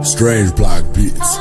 Strange Block Beats.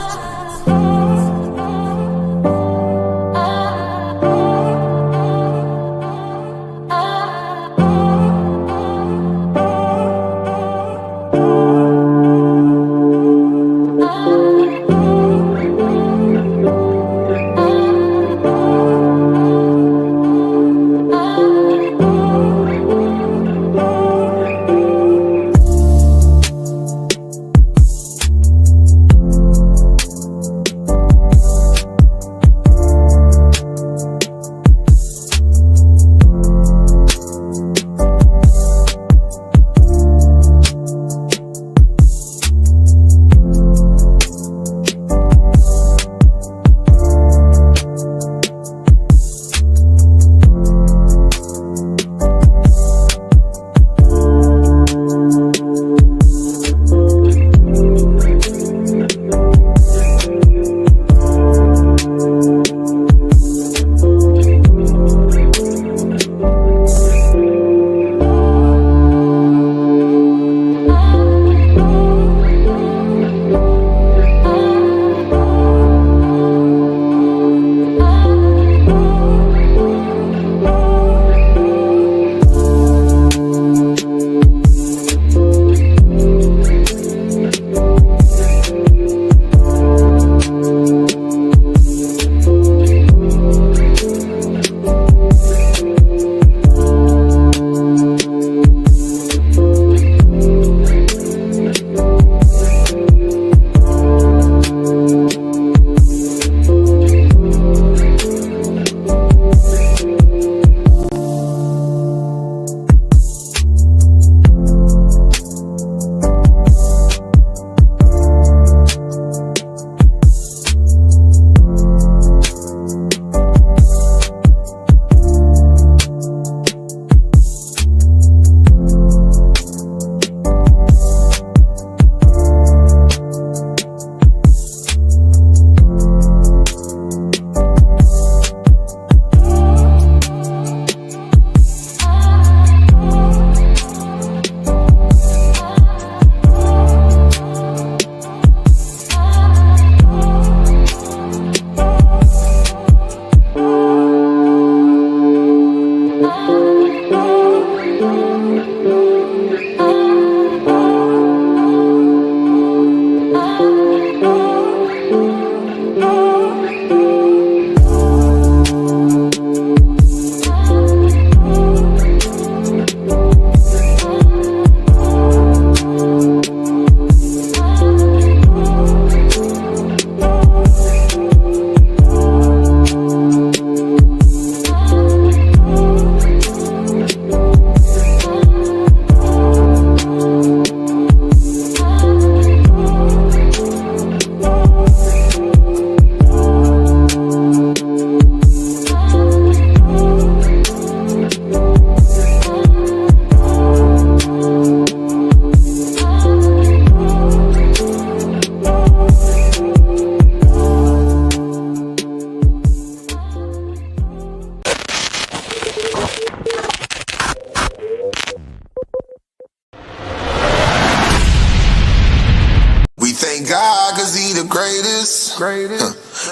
Thank God, cause he the greatest.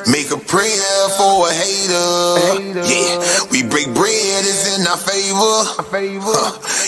Make a prayer for a hater. Yeah, we break bread, it's in our favor.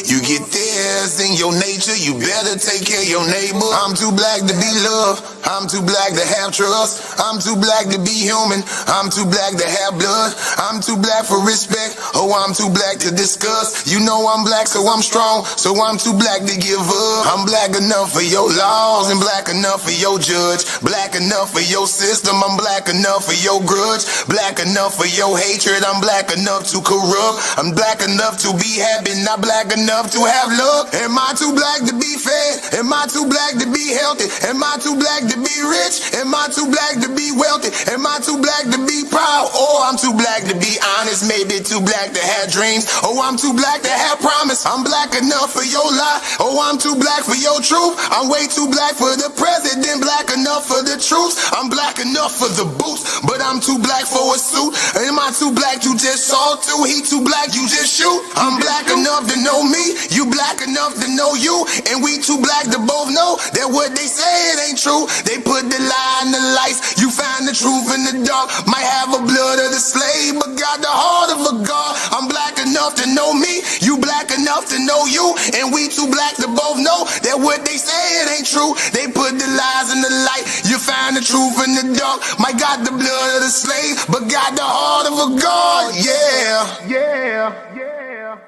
You get theirs in your nature, you better take care of your neighbor. I'm too black to be loved, I'm too black to have trust. I'm too black to be human, I'm too black to have blood. I'm too black for respect, oh I'm too black to discuss. You know I'm black so I'm strong, so I'm too black to give up. I'm black enough for your laws and black enough for your judge. Black enough for your system, I'm black enough for your grudge. Black enough for your hatred, I'm black enough to corrupt. I'm black enough to be happy, not black enough to have love. Am I too black to be fed? Am I too black to be healthy? Am I too black to to be rich? Am I too black to be wealthy? Am I too black to be proud? Or I'm too black to be honest, maybe too black to have dreams. Oh, I'm too black to have promise. I'm black enough for your lie. Oh, I'm too black for your truth. I'm way too black for the president, black enough for the truth. I'm black enough for the boots, but I'm too black for a suit. Am I too black, you just saw too? He too black, you just shoot. I'm black enough to know me, you black enough to know you, and we too black to both know that what they say it ain't true. They put the lie in the lights, you find the truth in the dark. Might have a blood of the slave, but got the heart of a God. I'm black enough to know me, you black enough to know you, and we too black to both know that what they say it ain't true. They put the lies in the light, you find the truth in the dark. Might got the blood of the slave, but got the heart of a God. Yeah, yeah, yeah, yeah,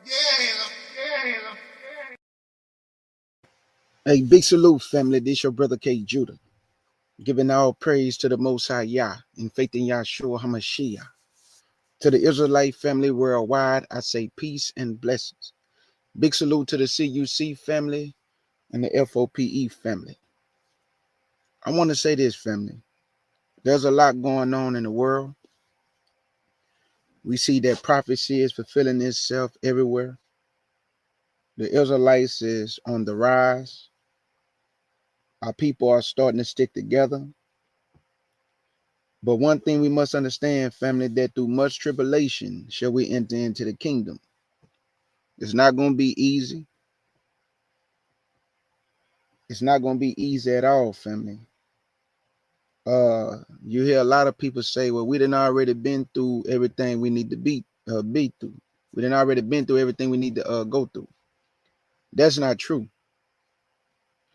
yeah. Hey, big salute, family. This your brother K. Judah, giving all praise to the Most High Yah and faith in Yahshua HaMashiach. To the Israelite family worldwide, I say peace and blessings. Big salute to the CUC family and the FOPE family. I want to say this, family. There's a lot going on in the world. We see that prophecy is fulfilling itself everywhere. The Israelites is on the rise. Our people are starting to stick together. But one thing we must understand, family, that through much tribulation shall we enter into the kingdom. It's not going to be easy. It's not going to be easy at all, family. You hear a lot of people say, well, we done already been through everything we need to be through. We done already been through everything we need to go through. That's not true.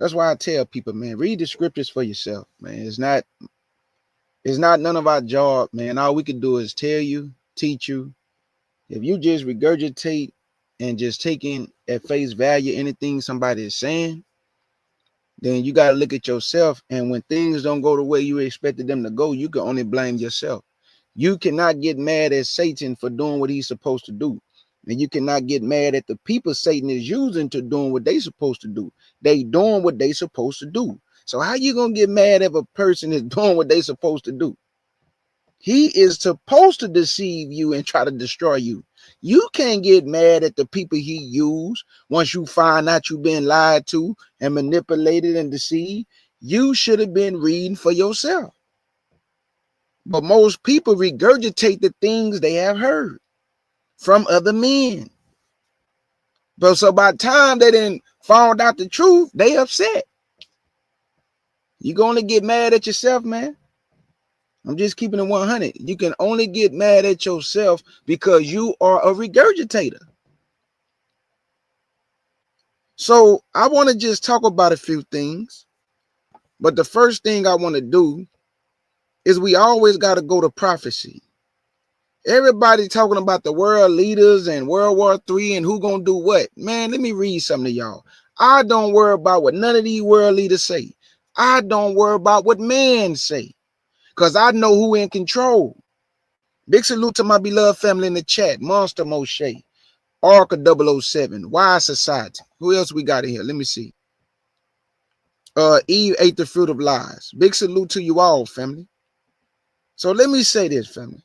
That's why I tell people, man, read the scriptures for yourself, man. It's not none of our job, man. All we can do is tell you, teach you. If you just regurgitate and just taking at face value anything somebody is saying, then you got to look at yourself. And when things don't go the way you expected them to go, you can only blame yourself. You cannot get mad at Satan for doing what he's supposed to do. And you cannot get mad at the people Satan is using to doing what they supposed to do. They doing what they supposed to do. So how you going to get mad if a person is doing what they supposed to do? He is supposed to deceive you and try to destroy you. You can't get mad at the people he used once you find out you've been lied to and manipulated and deceived. You should have been reading for yourself. But most people regurgitate the things they have heard from other men. But so by the time they didn't found out the truth, they upset. You gonna get mad at yourself, man. I'm just keeping it 100. You can only get mad at yourself because you are a regurgitator. So I want to just talk about a few things. But the first thing I want to do is we always got to go to prophecy. Everybody talking about the world leaders and World War III and who gonna do what. Man, let me read something to y'all. I don't worry about what none of these world leaders say. I don't worry about what men say, because I know who in control. Big salute to my beloved family in the chat. Monster Moshe, Arca 007, Wise Society. Who else we got in here? Let me see. Eve ate the fruit of lies. Big salute to you all, family. So let me say this, family.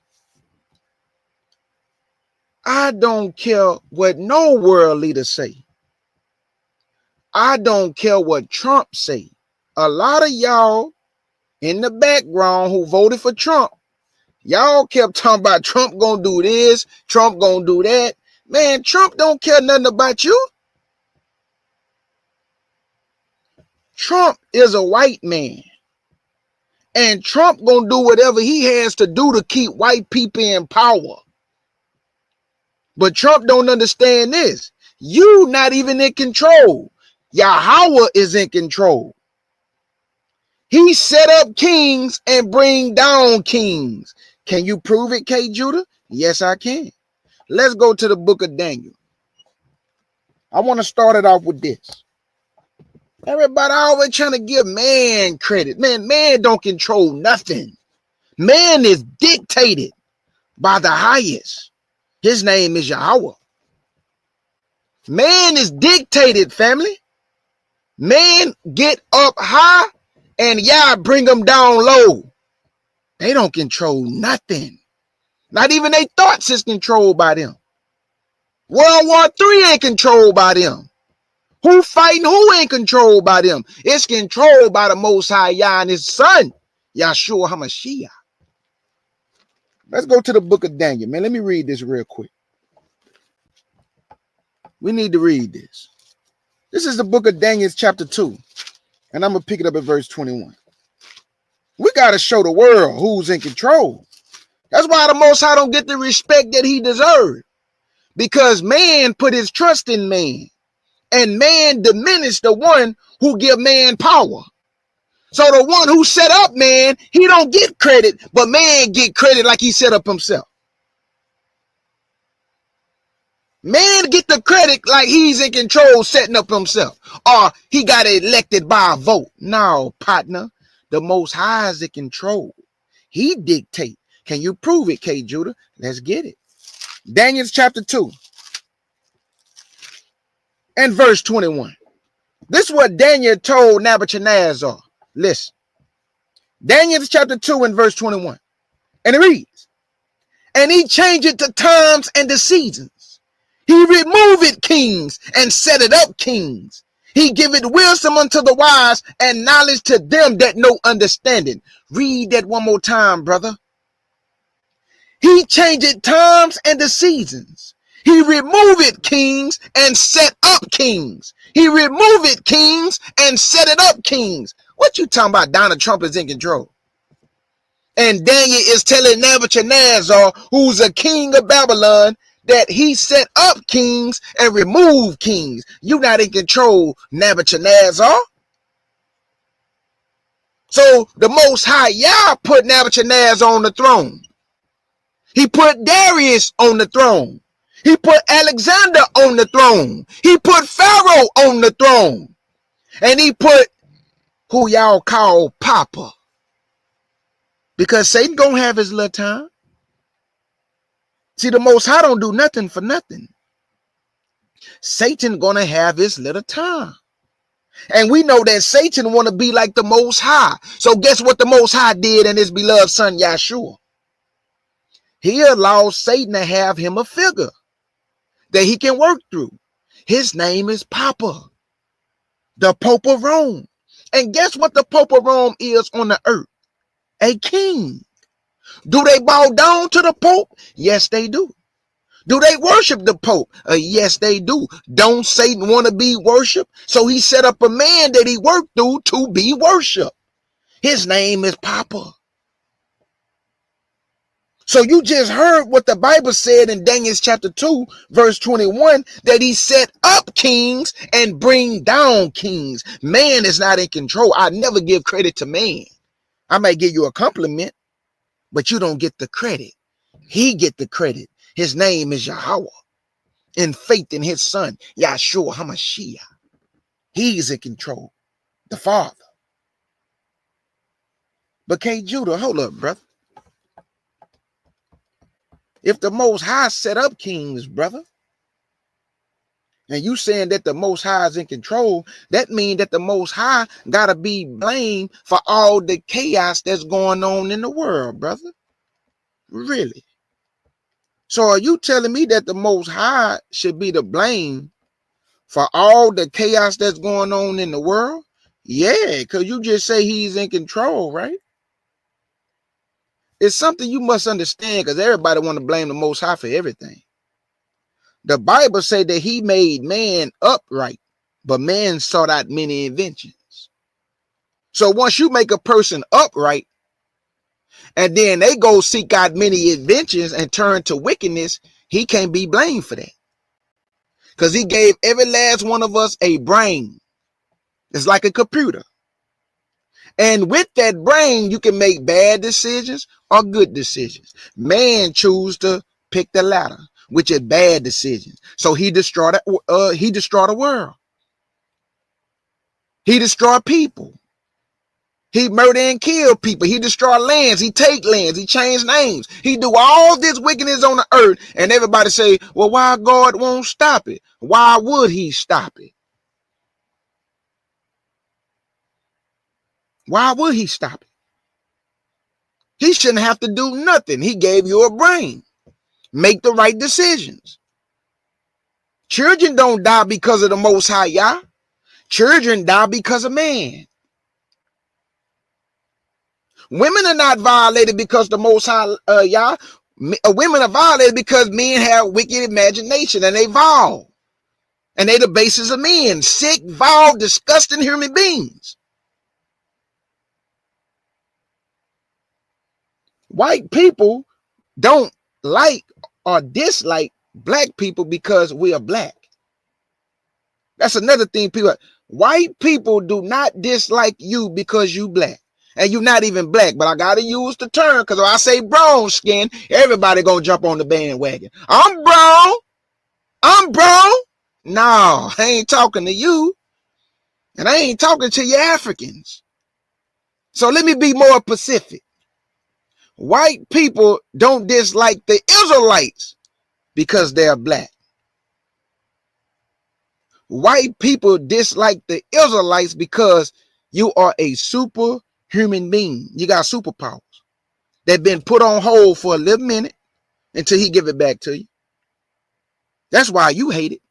I don't care what no world leader say. I don't care what Trump say. A lot of y'all in the background who voted for Trump, y'all kept talking about Trump gonna do this, Trump gonna do that. Man, Trump don't care nothing about you. Trump is a white man. And Trump gonna do whatever he has to do to keep white people in power. But Trump don't understand this. You not even in control. Yahweh is in control. He set up kings and bring down kings. Can you prove it, K. Judah? Yes, I can. Let's go to the book of Daniel. I want to start it off with this. Everybody always trying to give man credit. Man don't control nothing. Man is dictated by the highest. His name is Yahweh. Man is dictated, family. Man get up high and Yah bring them down low. They don't control nothing. Not even their thoughts is controlled by them. World War III ain't controlled by them. Who fighting who ain't controlled by them? It's controlled by the Most High Yah and his son, Yahshua HaMashiach. Let's go to the book of Daniel, man. Let me read this real quick. We need to read this. This is the book of Daniel, chapter 2. And I'm going to pick it up at verse 21. We got to show the world who's in control. That's why the Most High don't get the respect that he deserves. Because man put his trust in man. And man diminished the one who give man power. So the one who set up man, he don't get credit, but man get credit like he set up himself. Man get the credit like he's in control setting up himself. Or he got elected by a vote. No, partner. The Most High is in control. He dictate. Can you prove it, K. Judah? Let's get it. Daniel chapter 2 and verse 21. This is what Daniel told Nebuchadnezzar. Listen. Daniel chapter 2 and verse 21. And it reads, and he changeth the times and the seasons. He removeth kings and setteth up kings. He giveth wisdom unto the wise and knowledge to them that know understanding. Read that one more time, brother. He changeth times and the seasons. He removeth kings and set up kings. He removeth kings and set it up kings. What you talking about? Donald Trump is in control. And Daniel is telling Nebuchadnezzar, who's a king of Babylon, that he set up kings and removed kings. You not in control, Nebuchadnezzar. So the Most High Yah put Nebuchadnezzar on the throne. He put Darius on the throne. He put Alexander on the throne. He put Pharaoh on the throne. And he put who y'all call Papa. Because Satan gonna have his little time. See, the Most High don't do nothing for nothing. Satan gonna have his little time. And we know that Satan want to be like the Most High. So guess what the Most High did in his beloved son Yahshua? He allowed Satan to have him a figure that he can work through. His name is Papa, the Pope of Rome. And guess what the Pope of Rome is on the earth? A king. Do they bow down to the Pope? Yes, they do. Do they worship the Pope? Yes, they do. Don't Satan want to be worshiped? So he set up a man that he worked through to be worshiped. His name is Papa. So you just heard what the Bible said in Daniel chapter 2, verse 21, that he set up kings and bring down kings. Man is not in control. I never give credit to man. I might give you a compliment, but you don't get the credit. He get the credit. His name is Yahweh. In faith in his son, Yahshua HaMashiach. He's in control. The Father. But K. Judah, hold up, brother. If the Most High set up kings, brother, and you saying that the Most High is in control, that means that the Most High got to be blamed for all the chaos that's going on in the world, brother. Really? So are you telling me that the Most High should be to blame for all the chaos that's going on in the world? Yeah, because you just say he's in control, right? It's something you must understand, because everybody want to blame the Most High for everything. The Bible say that he made man upright, but man sought out many inventions. So once you make a person upright, and then they go seek out many inventions and turn to wickedness, he can't be blamed for that. Because he gave every last one of us a brain. It's like a computer. And with that brain, you can make bad decisions or good decisions. Man choose to pick the latter, which is bad decisions. So he destroyed the world. He destroyed people. He murder and kill people. He destroy lands. He take lands. He change names. He do all this wickedness on the earth. And everybody say, well, why God won't stop it? Why would he stop it? Why would he stop it? He shouldn't have to do nothing. He gave you a brain. Make the right decisions. Children don't die because of the Most High Yah. Children die because of man. Women are not violated because the Most High Yah. Women are violated because men have wicked imagination and they vile. And they the basis of men. Sick, vile, disgusting human beings. White people don't like or dislike black people because we are black. That's another thing people. White people do not dislike you because you black. And you're not even black, but I gotta use the term because when I say brown skin, everybody gonna jump on the bandwagon. I'm brown. I'm brown. No, I ain't talking to you. And I ain't talking to you Africans. So let me be more specific. White people don't dislike the Israelites because they're black. White people dislike the Israelites because you are a superhuman being. You got superpowers that been put on hold for a little minute until he give it back to you. That's why you hate it.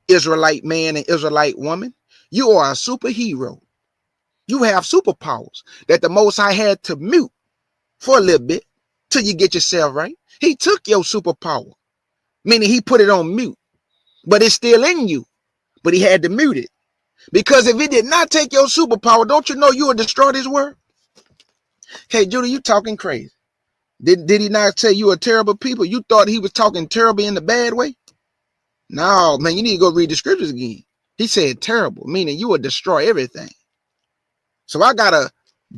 Israelite man and Israelite woman. You are a superhero. You have superpowers that the Most High had to mute for a little bit till you get yourself right. He took your superpower, meaning he put it on mute, but it's still in you, but he had to mute it. Because if he did not take your superpower, don't you know you would destroy this world? Hey, Judy, you talking crazy. Did he not say you are terrible people? You thought he was talking terrible in the bad way? No, man, you need to go read the scriptures again. He said terrible, meaning you would destroy everything. So I got to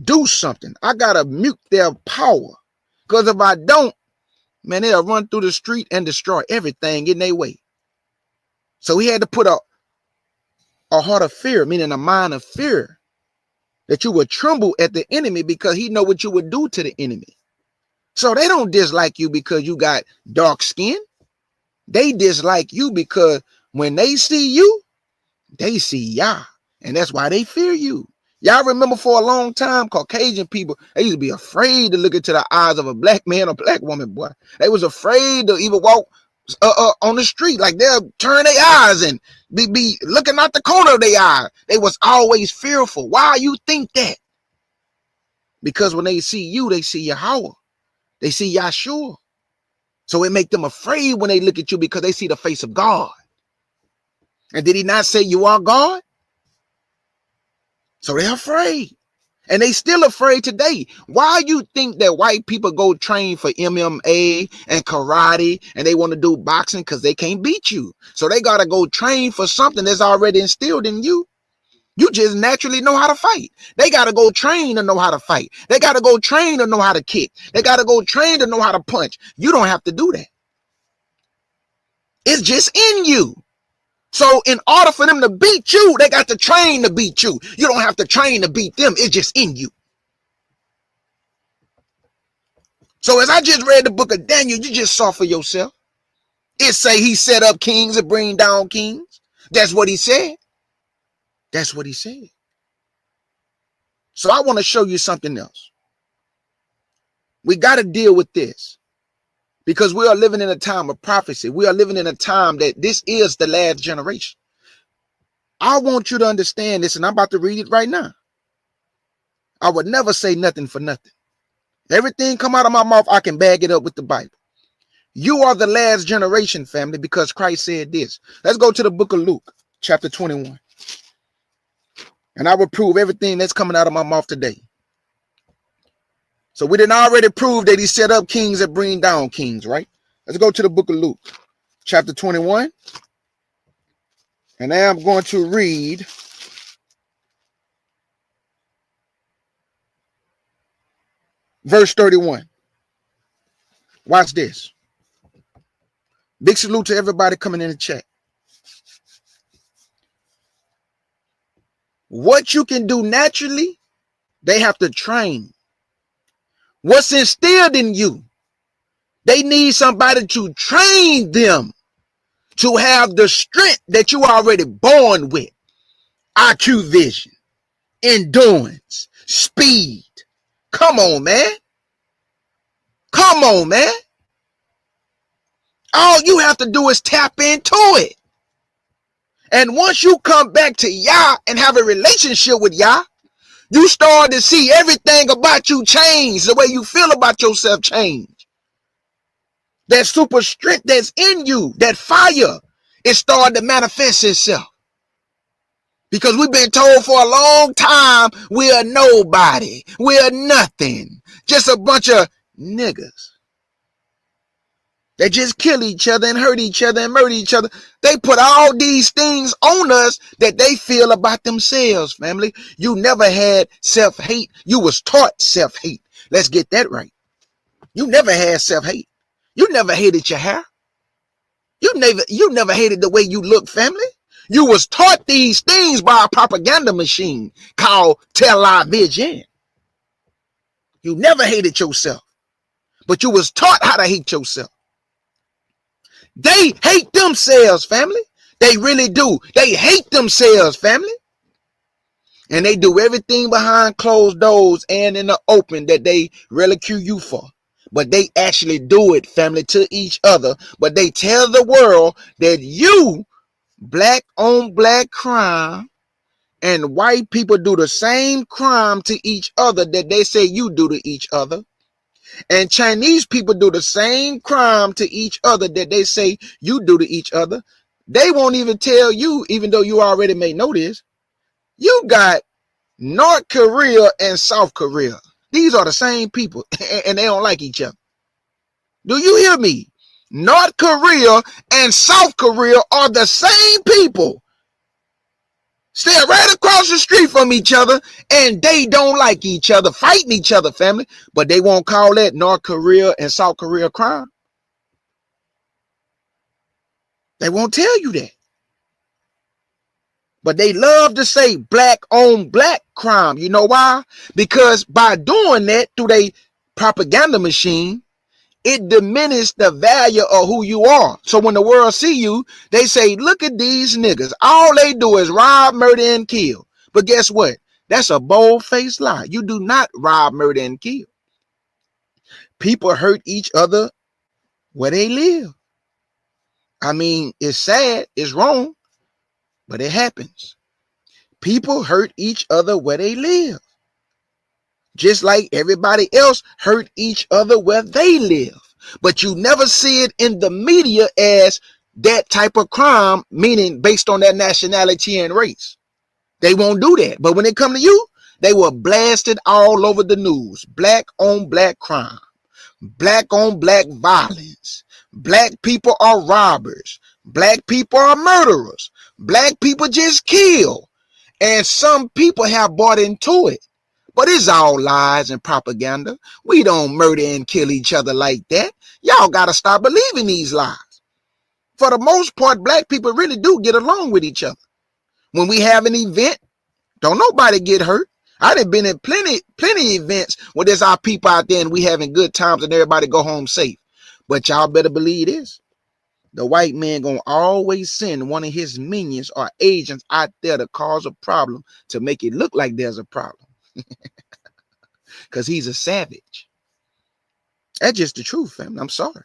do something. I got to mute their power. Because if I don't, man, they'll run through the street and destroy everything in their way. So he had to put a heart of fear, meaning a mind of fear, that you would tremble at the enemy because he know what you would do to the enemy. So they don't dislike you because you got dark skin. They dislike you because when they see you, they see Yah. And that's why they fear you. Y'all remember for a long time, Caucasian people, they used to be afraid to look into the eyes of a black man or black woman, boy. They was afraid to even walk on the street. Like they'll turn their eyes and be looking out the corner of their eye. They was always fearful. Why you think that? Because when they see you, they see Yahweh. They see Yahshua. So it make them afraid when they look at you because they see the face of God. And did he not say you are God? So they're afraid. And they still afraid today. Why you think that white people go train for MMA and karate and they want to do boxing? Because they can't beat you. So they got to go train for something that's already instilled in you. You just naturally know how to fight. They got to go train to know how to fight. They got to go train to know how to kick. They got to go train to know how to punch. You don't have to do that. It's just in you. So in order for them to beat you, they got to train to beat you. You don't have to train to beat them. It's just in you. So as I just read the book of Daniel, you just saw for yourself. It say he set up kings and bring down kings. That's what he said. That's what he said. So I want to show you something else. We got to deal with this because we are living in a time of prophecy. We are living in a time that this is the last generation. I want you to understand this, and I'm about to read it right now. I would never say nothing for nothing. Everything come out of my mouth, I can bag it up with the Bible. You are the last generation, family, because Christ said this. Let's go to the book of Luke, chapter 21. And I will prove everything that's coming out of my mouth today. So we didn't already prove that he set up kings and bring down kings, right? Let's go to the book of Luke, chapter 21. And now I'm going to read verse 31. Watch this. Big salute to everybody coming in the chat. What you can do naturally, they have to train. What's instilled in you, they need somebody to train them to have the strength that you already born with. IQ, vision, endurance, speed. Come on, man. Come on, man. All you have to do is tap into it. And once you come back to Yah and have a relationship with Yah, you start to see everything about you change. The way you feel about yourself change. That super strength that's in you, that fire, it started to manifest itself. Because we've been told for a long time, we are nobody. We are nothing. Just a bunch of niggas. They just kill each other and hurt each other and murder each other. They put all these things on us that they feel about themselves, family. You never had self-hate. You was taught self-hate. Let's get that right. You never had self-hate. You never hated your hair. You never hated the way you look, family. You was taught these things by a propaganda machine called television. You never hated yourself, but you was taught how to hate yourself. They hate themselves, family. They really do. They hate themselves, family. And they do everything behind closed doors and in the open that they ridicule you for. But they actually do it, family, to each other. But they tell the world that you, black on black crime, and white people do the same crime to each other that they say you do to each other. And Chinese people do the same crime to each other that they say you do to each other. They won't even tell you, even though you already may know this. You got North Korea and South Korea. These are the same people, and they don't like each other. Do you hear me? North Korea and South Korea are the same people. Stay right across the street from each other, and they don't like each other, fighting each other, family. But they won't call that North Korea and South Korea crime. They won't tell you that. But they love to say black on black crime. You know why? Because by doing that through their propaganda machine, it diminishes the value of who you are. So when the world see you, they say, look at these niggas. All they do is rob, murder, and kill. But guess what? That's a bold-faced lie. You do not rob, murder, and kill. People hurt each other where they live. I mean, it's sad, it's wrong, but it happens. People hurt each other where they live. Just like everybody else hurt each other where they live. But you never see it in the media as that type of crime, meaning based on their nationality and race. They won't do that. But when it come to you, they will blast it all over the news. Black on black crime. Black on black violence. Black people are robbers. Black people are murderers. Black people just kill. And some people have bought into it. But it's all lies and propaganda. We don't murder and kill each other like that. Y'all got to stop believing these lies. For the most part, black people really do get along with each other. When we have an event, don't nobody get hurt. I done been in plenty events where there's our people out there and we having good times and everybody go home safe. But y'all better believe this. The white man gonna always send one of his minions or agents out there to cause a problem to make it look like there's a problem. Because he's a savage. That's just the truth, family. I'm sorry.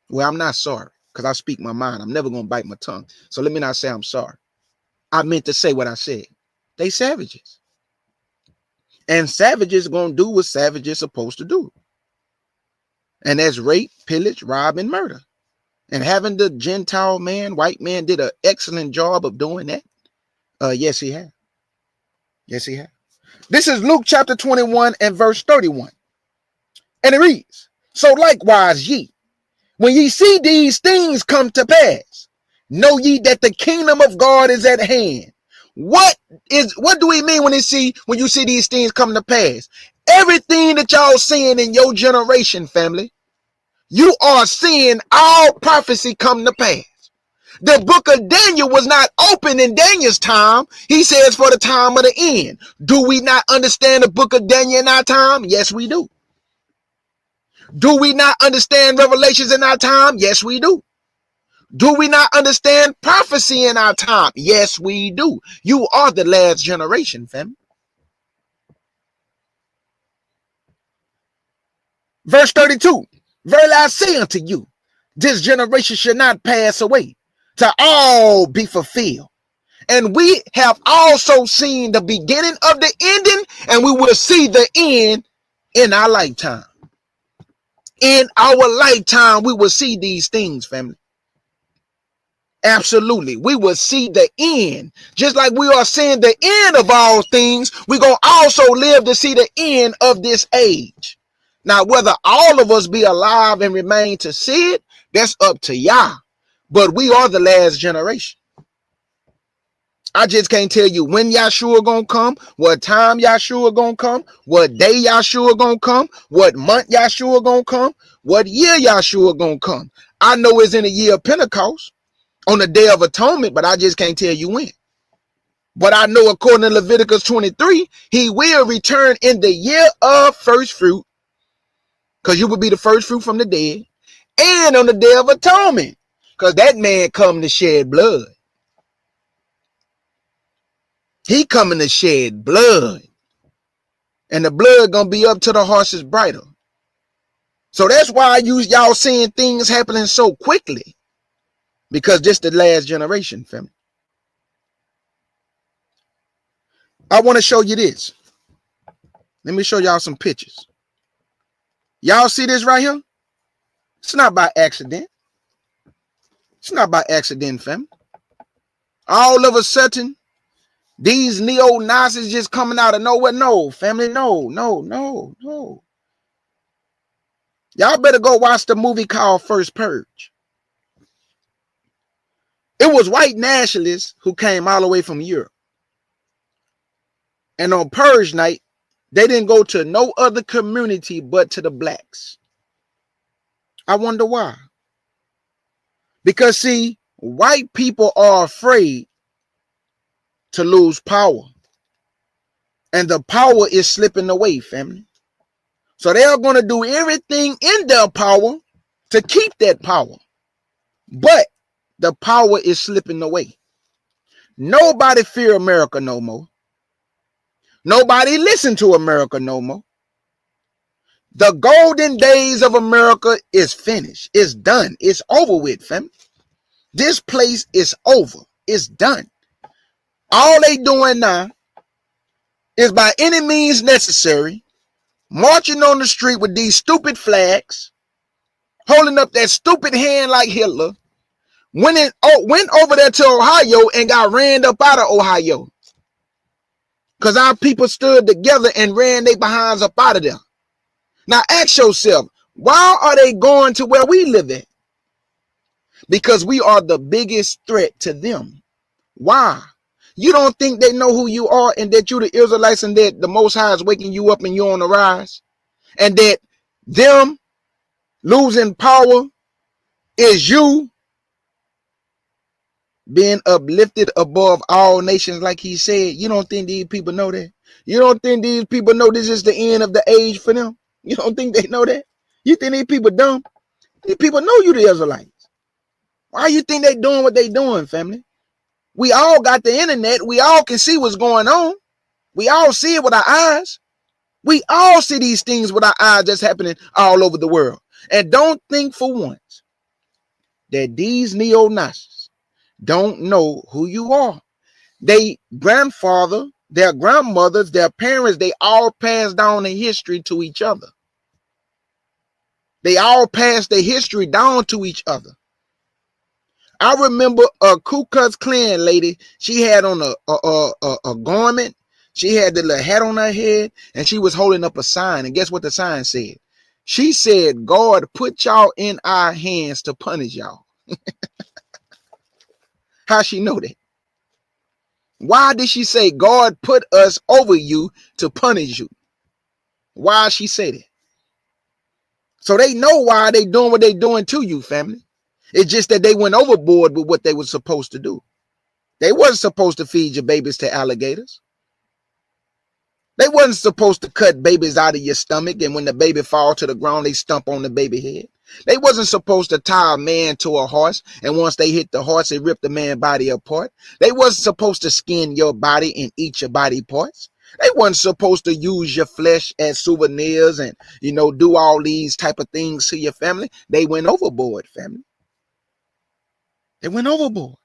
Well, I'm not sorry because I speak my mind. I'm never going to bite my tongue. So let me not say I'm sorry. I meant to say what I said. They savages. And savages going to do what savages supposed to do. And that's rape, pillage, rob, and murder. And having the Gentile man, white man, did an excellent job of doing that. Yes, he had. Yes, he had. This is Luke chapter 21 and verse 31. And it reads, so likewise ye, when ye see these things come to pass, know ye that the kingdom of God is at hand. What do we mean when you see these things come to pass? Everything that y'all seeing in your generation, family, you are seeing all prophecy come to pass. The book of Daniel was not open in Daniel's time. He says for the time of the end. Do we not understand the book of Daniel in our time? Yes, we do. Do we not understand revelations in our time? Yes, we do. Do we not understand prophecy in our time? Yes, we do. You are the last generation, family. Verse 32. Verily I say unto you, this generation shall not pass away, to all be fulfilled. And we have also seen the beginning of the ending, and we will see the end in our lifetime. In our lifetime, we will see these things, family. Absolutely. We will see the end. Just like we are seeing the end of all things, we're going to also live to see the end of this age. Now, whether all of us be alive and remain to see it, that's up to Yah. But we are the last generation. I just can't tell you when Yahshua gonna come, what time Yahshua gonna come, what day Yahshua gonna come, what month Yahshua gonna come, what year Yahshua gonna come. I know it's in the year of Pentecost, on the Day of Atonement, but I just can't tell you when. But I know according to Leviticus 23, he will return in the year of first fruit, because you will be the first fruit from the dead, and on the Day of Atonement, because that man come to shed blood. He coming to shed blood. And the blood gonna be up to the horse's bridle. So that's why y'all seeing things happening so quickly. Because this the last generation, family. I want to show you this. Let me show y'all some pictures. Y'all see this right here? It's not by accident. It's not by accident, family. All of a sudden, these neo-Nazis just coming out of nowhere. No, family, no. Y'all better go watch the movie called First Purge. It was white nationalists who came all the way from Europe. And on Purge night, they didn't go to no other community but to the blacks. I wonder why. Because, see, white people are afraid to lose power. And the power is slipping away, family. So they are going to do everything in their power to keep that power. But the power is slipping away. Nobody fear America no more. Nobody listen to America no more. The golden days of America is finished. It's done. It's over with, family. This place is over. It's done. All they doing now is by any means necessary marching on the street with these stupid flags, holding up that stupid hand like Hitler, went over there to Ohio and got ran up out of Ohio. Because our people stood together and ran their behinds up out of there. Now ask yourself, why are they going to where we live at? Because we are the biggest threat to them. Why? You don't think they know who you are and that you the Israelites and that the Most High is waking you up and you're on the rise? And that them losing power is you being uplifted above all nations like he said? You don't think these people know that? You don't think these people know this is the end of the age for them? You don't think they know that? You think these people dumb? These people know you the Israelites. Why you think they doing what they doing, family? We all got the internet. We all can see what's going on. We all see it with our eyes. We all see these things with our eyes that's happening all over the world. And don't think for once that these neo-Nazis don't know who you are. They grandfather, their grandmothers, their parents, they all passed down the history to each other. They all passed the history down to each other. I remember a Ku Klux Klan lady. She had on a garment. She had the little hat on her head, and she was holding up a sign. And guess what the sign said? She said, "God put y'all in our hands to punish y'all." How she know that? Why did she say God put us over you to punish you? Why she say that? So they know why they doing what they doing to you, family. It's just that they went overboard with what they were supposed to do. They wasn't supposed to feed your babies to alligators. They wasn't supposed to cut babies out of your stomach, and when the baby fall to the ground, they stomp on the baby head. They wasn't supposed to tie a man to a horse, and once they hit the horse, they rip the man's body apart. They wasn't supposed to skin your body and eat your body parts. They wasn't supposed to use your flesh as souvenirs and, do all these type of things to your family. They went overboard, family. They went overboard.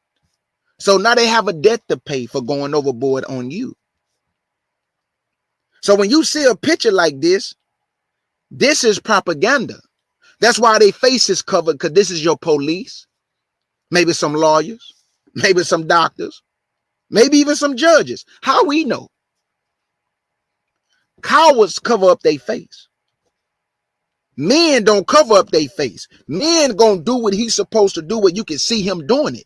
So now they have a debt to pay for going overboard on you. So when you see a picture like this is propaganda. That's why their face is covered, because this is your police, maybe some lawyers, maybe some doctors, maybe even some judges. How we know? Cowards cover up their face. Men don't cover up their face. Men gonna do what he's supposed to do, where you can see him doing it.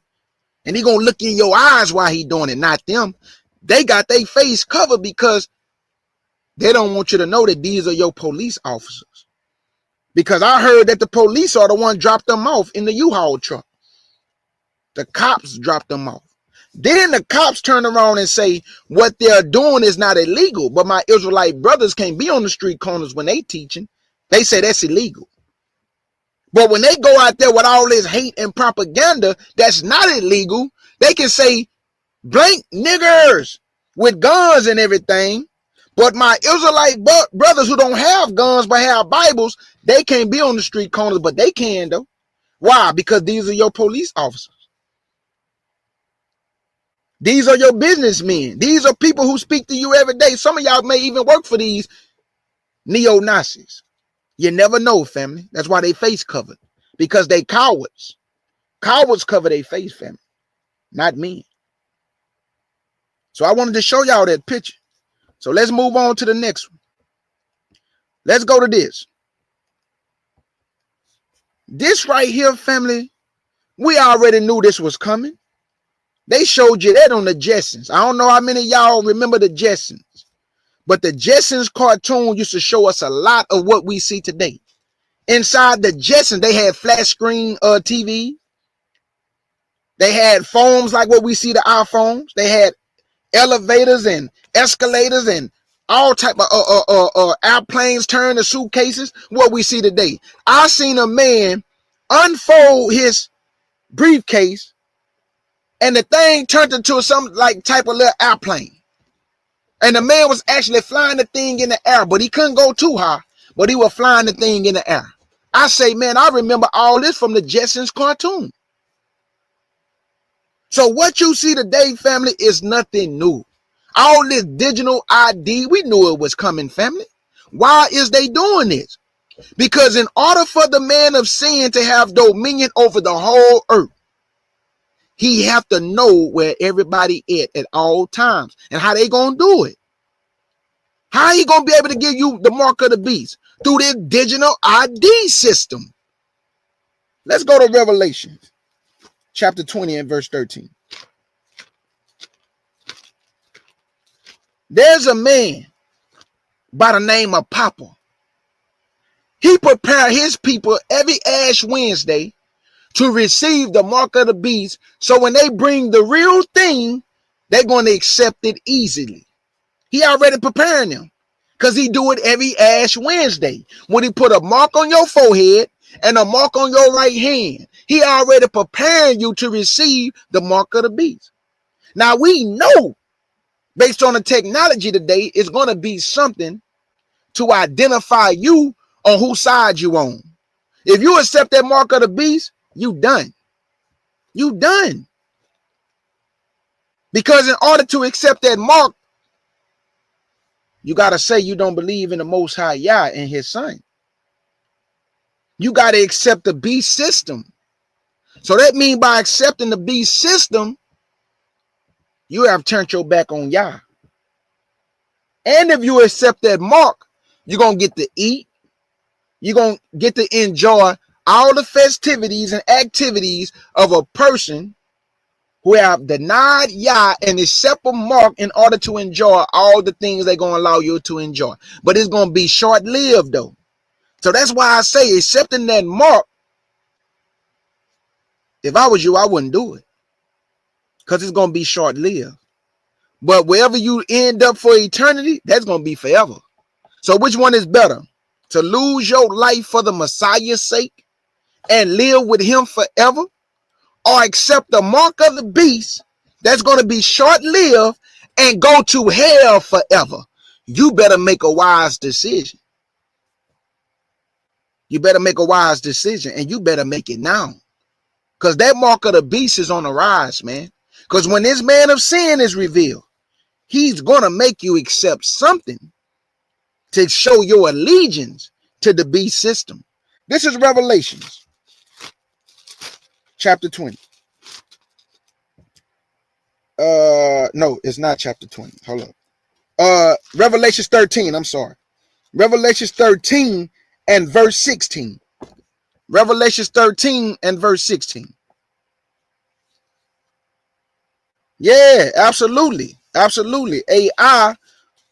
And he gonna look in your eyes while he doing it, not them. They got their face covered because they don't want you to know that these are your police officers. Because I heard that the police are the one dropped them off in the U-Haul truck. The cops dropped them off. Then the cops turn around and say what they're doing is not illegal. But my Israelite brothers can't be on the street corners when they teaching. They say that's illegal. But when they go out there with all this hate and propaganda, that's not illegal. They can say blank niggers with guns and everything. But my Israelite brothers who don't have guns but have Bibles, they can't be on the street corners, but they can though. Why? Because these are your police officers. These are your businessmen. These are people who speak to you every day. Some of y'all may even work for these neo-Nazis. You never know, family. That's why they face covered. Because they cowards. Cowards cover their face, family. Not me. So I wanted to show y'all that picture. So let's move on to the next one. Let's go to this. This right here, family, we already knew this was coming. They showed you that on the Jetsons. I don't know how many of y'all remember the Jetsons, but the Jetsons cartoon used to show us a lot of what we see today. Inside the Jetsons, they had flat screen TV. They had phones like what we see the iPhones. They had elevators and escalators and all type of airplanes turn to suitcases. What we see today. I seen a man unfold his briefcase, and the thing turned into some like type of little airplane. And the man was actually flying the thing in the air, but he couldn't go too high, but he was flying the thing in the air. I say, man, I remember all this from the Jetsons cartoon. So what you see today, family, is nothing new. All this digital ID, we knew it was coming, family. Why is they doing this? Because in order for the man of sin to have dominion over the whole earth, he have to know where everybody is at all times. And how they gonna do it? How he gonna be able to give you the mark of the beast? Through this digital ID system. Let's go to Revelation chapter 20 and verse 13. There's a man by the name of Papa. He prepared his people every Ash Wednesday to receive the mark of the beast. So when they bring the real thing, they're going to accept it easily. He already preparing them because he do it every Ash Wednesday. When he put a mark on your forehead and a mark on your right hand, he already preparing you to receive the mark of the beast. Now we know, based on the technology today, it's going to be something to identify you on whose side you on. If you accept that mark of the beast, you done. You done. Because in order to accept that mark, you got to say you don't believe in the Most High Yah and his son. You got to accept the beast system. So that means by accepting the beast system, you have turned your back on Yah. And if you accept that mark, you're going to get to eat. You're going to get to enjoy all the festivities and activities of a person who have denied Yah and accept a mark in order to enjoy all the things they're going to allow you to enjoy. But it's going to be short-lived though. So that's why I say accepting that mark, if I was you, I wouldn't do it. Because it's going to be short-lived. But wherever you end up for eternity, that's going to be forever. So which one is better? To lose your life for the Messiah's sake and live with him forever? Or accept the mark of the beast that's going to be short-lived and go to hell forever? you better make a wise decision. You better make a wise decision, and you better make it now. Because that mark of the beast is on the rise, man. Because when this man of sin is revealed, he's going to make you accept something to show your allegiance to the beast system. This is Revelations chapter 20. No, it's not chapter 20. Hold up. Revelations 13. I'm sorry. Revelations 13 and verse 16. Revelations 13 and verse 16. Yeah, absolutely. Absolutely. AI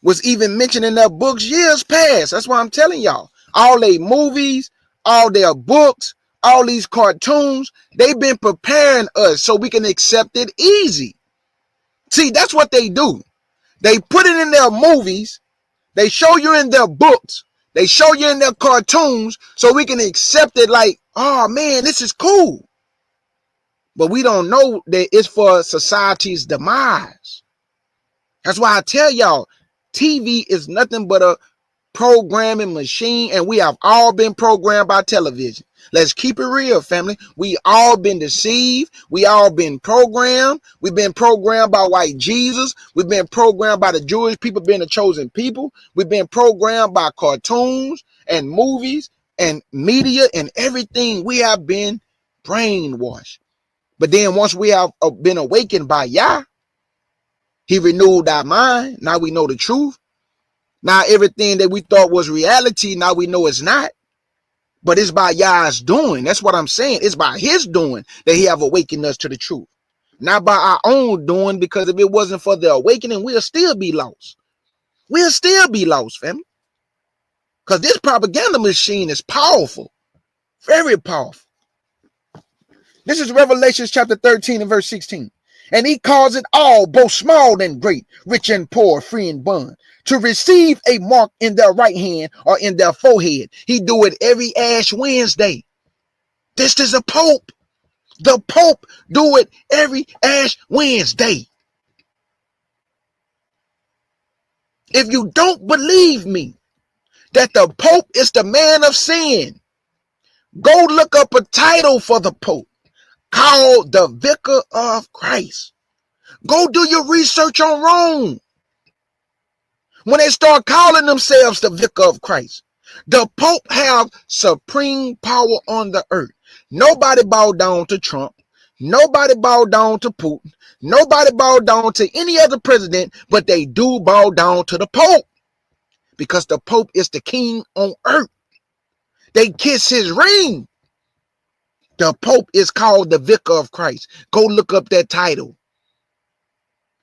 was even mentioned in their books years past. That's why I'm telling y'all. All their movies, all their books, all these cartoons, they've been preparing us so we can accept it easy. See, that's what they do. They put it in their movies. They show you in their books. They show you in their cartoons so we can accept it like, oh man, this is cool. But we don't know that it's for society's demise. That's why I tell y'all, TV is nothing but a programming machine, and we have all been programmed by television. Let's keep it real, family. We all been deceived. We all been programmed. We've been programmed by white Jesus. We've been programmed by the Jewish people being the chosen people. We've been programmed by cartoons and movies and media and everything. We have been brainwashed. But then once we have been awakened by Yah, he renewed our mind. Now we know the truth. Now everything that we thought was reality, now we know it's not. But it's by Yah's doing. That's what I'm saying. It's by his doing that he have awakened us to the truth. Not by our own doing, because if it wasn't for the awakening, we'll still be lost. We'll still be lost, family. Because this propaganda machine is powerful. Very powerful. This is Revelation chapter 13 and verse 16. And he calls it all, both small and great, rich and poor, free and bond, to receive a mark in their right hand or in their forehead. He do it every Ash Wednesday. This is a Pope. The Pope do it every Ash Wednesday. If you don't believe me that the Pope is the man of sin, go look up a title for the Pope called the Vicar of Christ. Go do your research on Rome. When they start calling themselves the Vicar of Christ, the Pope have supreme power on the earth. Nobody bowed down to Trump. Nobody bowed down to Putin. Nobody bowed down to any other president, but they do bow down to the Pope, because the Pope is the king on earth. They kiss his ring. The Pope is called the Vicar of Christ. Go look up that title.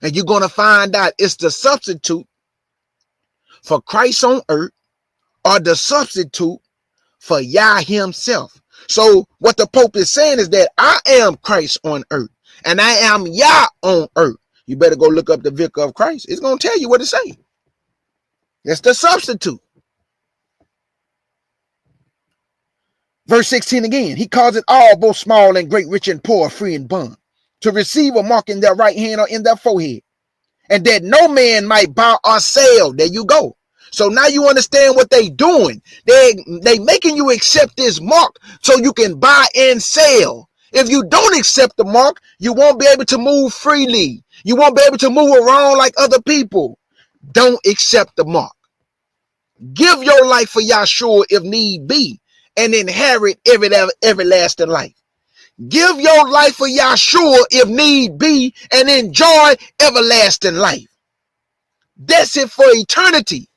And you're going to find out it's the substitute for Christ on earth, or the substitute for Yah himself. So what the Pope is saying is that I am Christ on earth, and I am Yah on earth. You better go look up the Vicar of Christ. It's going to tell you what to say. It's the substitute. Verse 16 again. He calls it all, both small and great, rich and poor, free and bond, to receive a mark in their right hand or in their forehead, and that no man might buy or sell. There you go. So now you understand what they doing. They making you accept this mark so you can buy and sell. If you don't accept the mark, you won't be able to move freely. You won't be able to move around like other people. Don't accept the mark. Give your life for Yahshua if need be, and inherit everlasting life. Give your life for Yahshua if need be, and enjoy everlasting life. That's it for eternity,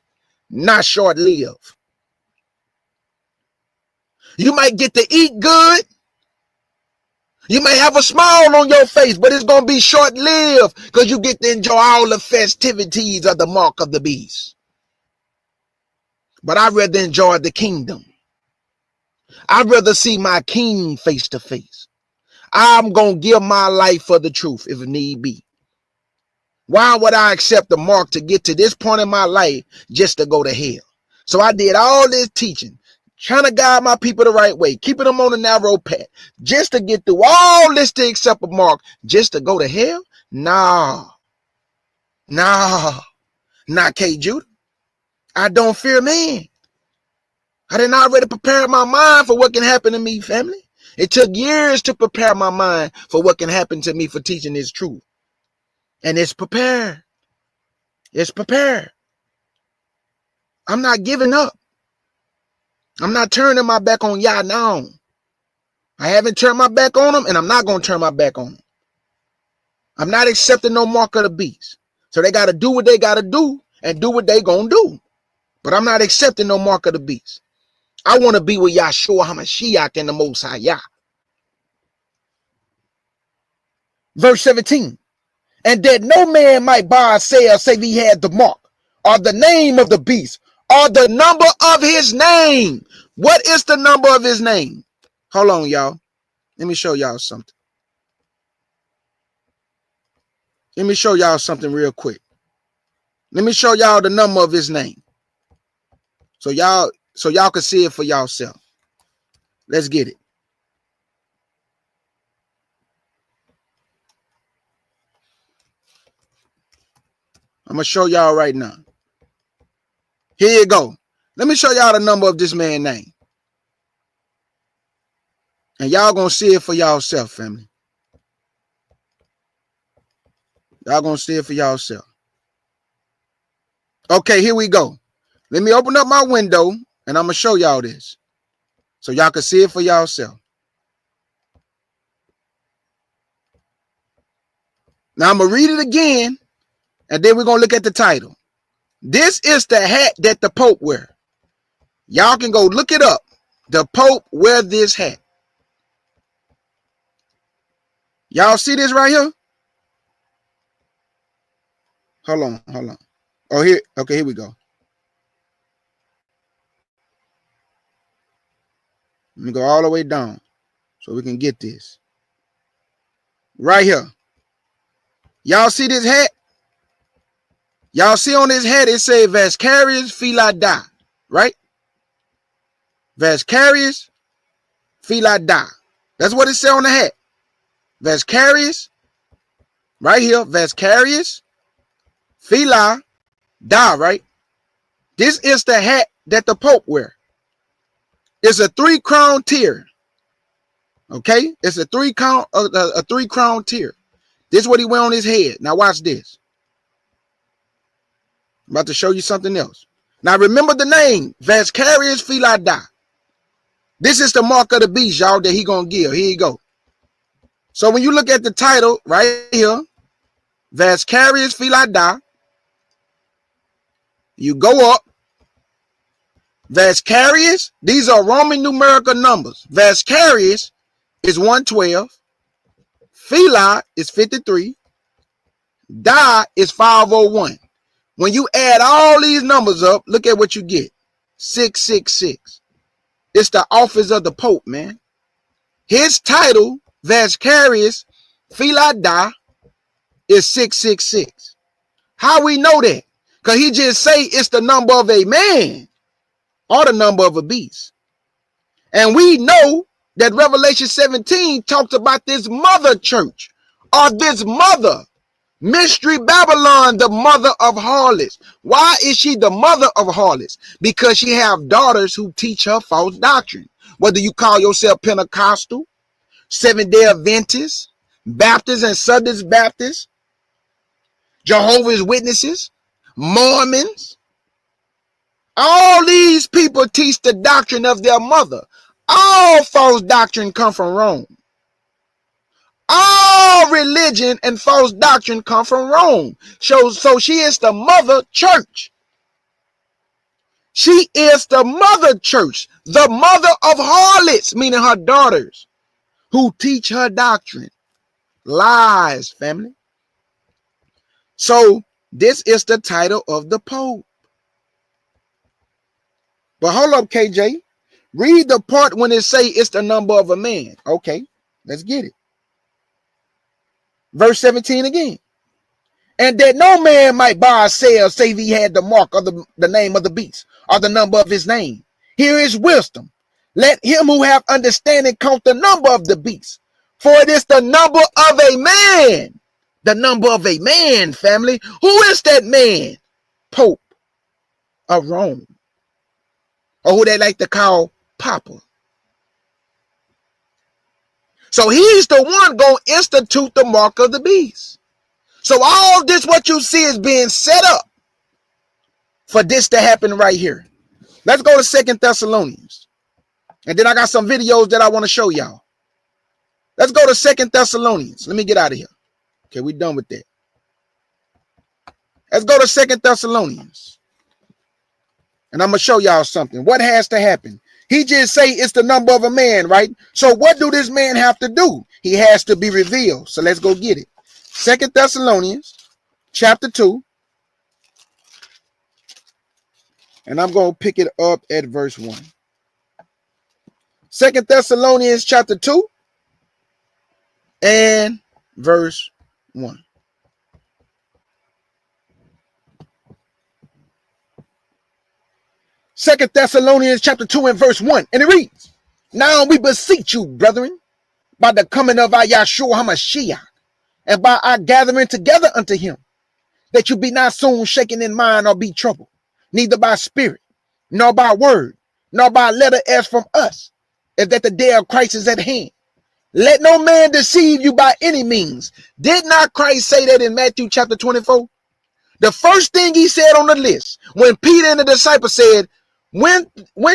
not short-lived. You might get to eat good. You may have a smile on your face, but it's going to be short-lived, because you get to enjoy all the festivities of the mark of the beast. But I'd rather enjoy the kingdom. I'd rather see my king face to face. I'm going to give my life for the truth if need be. Why would I accept the mark to get to this point in my life just to go to hell? So I did all this teaching, trying to guide my people the right way, keeping them on the narrow path, just to get through all this to accept a mark, just to go to hell? Nah, not K. Judah. I don't fear man. I didn't already prepare my mind for what can happen to me, family. It took years to prepare my mind for what can happen to me for teaching this truth. And it's prepared. It's prepared. I'm not giving up. I'm not turning my back on y'all now. I haven't turned my back on them, and I'm not going to turn my back on them. I'm not accepting no mark of the beast. So they got to do what they got to do and do what they going to do. But I'm not accepting no mark of the beast. I want to be with Yahshua HaMashiach and the Most High Yah. Verse 17. And that no man might buy or sell save he had the mark, or the name of the beast, or the number of his name. What is the number of his name? Hold on, y'all. Let me show y'all something. Let me show y'all something real quick. Let me show y'all the number of his name. So y'all can see it for yourself. Let's get it. I'm going to show y'all right now. Here you go. Let me show y'all the number of this man's name. And y'all going to see it for yourself, family. Y'all going to see it for yourself. Okay, here we go. Let me open up my window and I'm going to show y'all this. So y'all can see it for yourself. Now I'm going to read it again. And then we're going to look at the title. This is the hat that the Pope wear. Y'all can go look it up. The Pope wear this hat. Y'all see this right here? Hold on. Oh, here. Okay, here we go. Let me go all the way down so we can get this. Right here. Y'all see this hat? Y'all see on this hat, it says Vascarius Filada, right? Vascarius Filada. That's what it says on the hat. Vascarius, right here, Vascarius Filada, right? This is the hat that the Pope wear. It's a 3-crown tier. Okay? It's a 3-crown tier. This is what he wear on his head. Now watch this. I'm about to show you something else. Now remember the name, Vascarius Filada. This is the mark of the beast, y'all, that he gonna give. Here you go. So when you look at the title right here, Vascarius Filada, you go up. Vascarius, these are Roman numerical numbers. Vascarius is 112. Fila is 53. Da is 501. When you add all these numbers up, look at what you get. 666. It's the office of the Pope, man. His title, Vascarius Filada, is 666. How we know that? Because he just say it's the number of a man or the number of a beast. And we know that Revelation 17 talks about this mother church, or this mother. Mystery Babylon, the mother of harlots. Why is she the mother of harlots? Because she have daughters who teach her false doctrine. Whether you call yourself Pentecostal, Seventh-day Adventist, Baptist and Southern Baptist, Jehovah's Witnesses, Mormons, all these people teach the doctrine of their mother. All false doctrine come from Rome. All religion and false doctrine come from Rome. So she is the mother church. She is the mother church, the mother of harlots, meaning her daughters, who teach her doctrine. Lies, family. So this is the title of the Pope. But hold up, KJ. Read the part when it say it's the number of a man. Okay, let's get it. Verse 17 again. And that no man might buy or sell save he had the mark of the name of the beast, or the number of his name. Here is wisdom. Let him who have understanding count the number of the beast, for it is the number of a man. The number of a man, family. Who is that man? Pope. of Rome, or who they like to call Papa. So he's the one going to institute the mark of the beast. So all this, what you see, is being set up for this to happen right here. Let's go to 2 Thessalonians. And then I got some videos that I want to show y'all. Let's go to 2 Thessalonians. Let me get out of here. Okay, we done with that. Let's go to 2 Thessalonians. And I'm going to show y'all something. What has to happen? He just say it's the number of a man, right? So what do this man have to do? He has to be revealed. So let's go get it. 2 Thessalonians chapter 2. And I'm going to pick it up at verse 1. 2 Thessalonians chapter 2 and verse 1. Second Thessalonians chapter 2 and verse 1. And it reads, now we beseech you, brethren, by the coming of our Yahshua HaMashiach, and by our gathering together unto him, that you be not soon shaken in mind or be troubled, neither by spirit, nor by word, nor by letter as from us, as that the day of Christ is at hand. Let no man deceive you by any means. Did not Christ say that in Matthew chapter 24? The first thing he said on the list, when Peter and the disciples said, when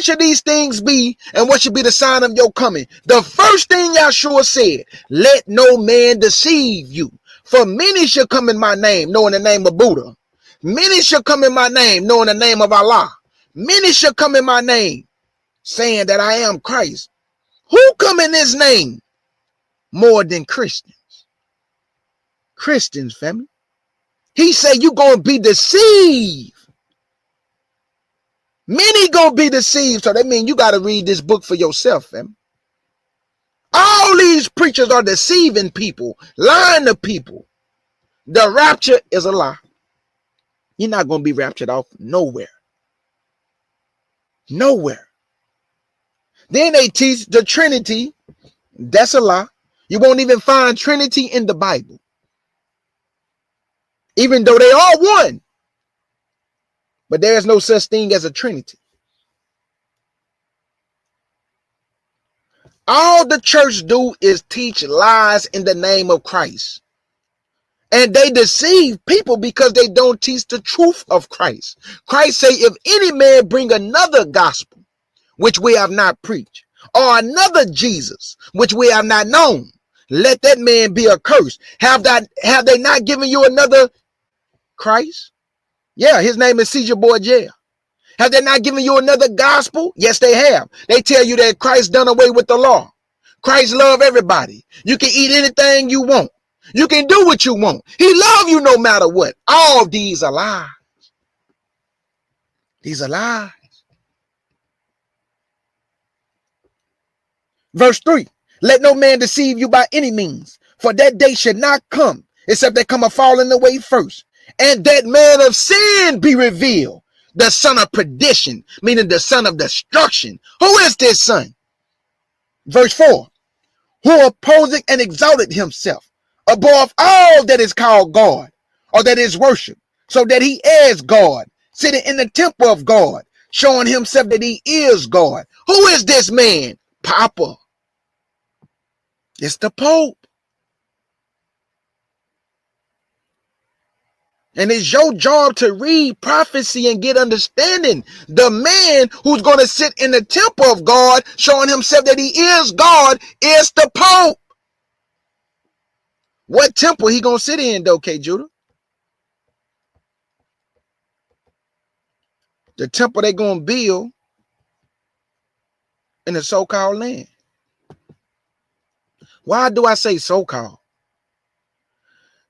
should these things be, and what should be the sign of your coming? The first thing Yahshua said, let no man deceive you. For many shall come in my name, knowing the name of Buddha. Many shall come in my name, knowing the name of Allah. Many shall come in my name, saying that I am Christ. Who come in his name more than Christians? Christians, family. He said you're going to be deceived. Many gonna be deceived. So that means you got to read this book for yourself, fam. All these preachers are deceiving people, lying to people. The rapture is a lie. You're not going to be raptured off nowhere. Nowhere. Then they teach the Trinity. That's a lie. You won't even find Trinity in the Bible. Even though they are one. But there is no such thing as a Trinity. All the church do is teach lies in the name of Christ. And they deceive people because they don't teach the truth of Christ. Christ say, if any man bring another gospel, which we have not preached, or another Jesus, which we have not known, let that man be accursed. Have they not given you another Christ? Yeah, his name is Caesar Borgia. Have they not given you another gospel? Yes, they have. They tell you that Christ done away with the law. Christ love everybody. You can eat anything you want. You can do what you want. He love you no matter what. All these are lies. These are lies. Verse 3. Let no man deceive you by any means, for that day should not come, except they come a falling away first. And that man of sin be revealed, the son of perdition, meaning the son of destruction. Who is this son? Verse 4. Who opposeth and exalted himself above all that is called God, or that is worship, so that he is God, sitting in the temple of God, showing himself that he is God. Who is this man? Papa. It's the Pope. And it's your job to read prophecy and get understanding. The man who's going to sit in the temple of God, showing himself that he is God, is the Pope. What temple he going to sit in, though, K. Judah? The temple they're going to build in the so-called land. Why do I say so-called?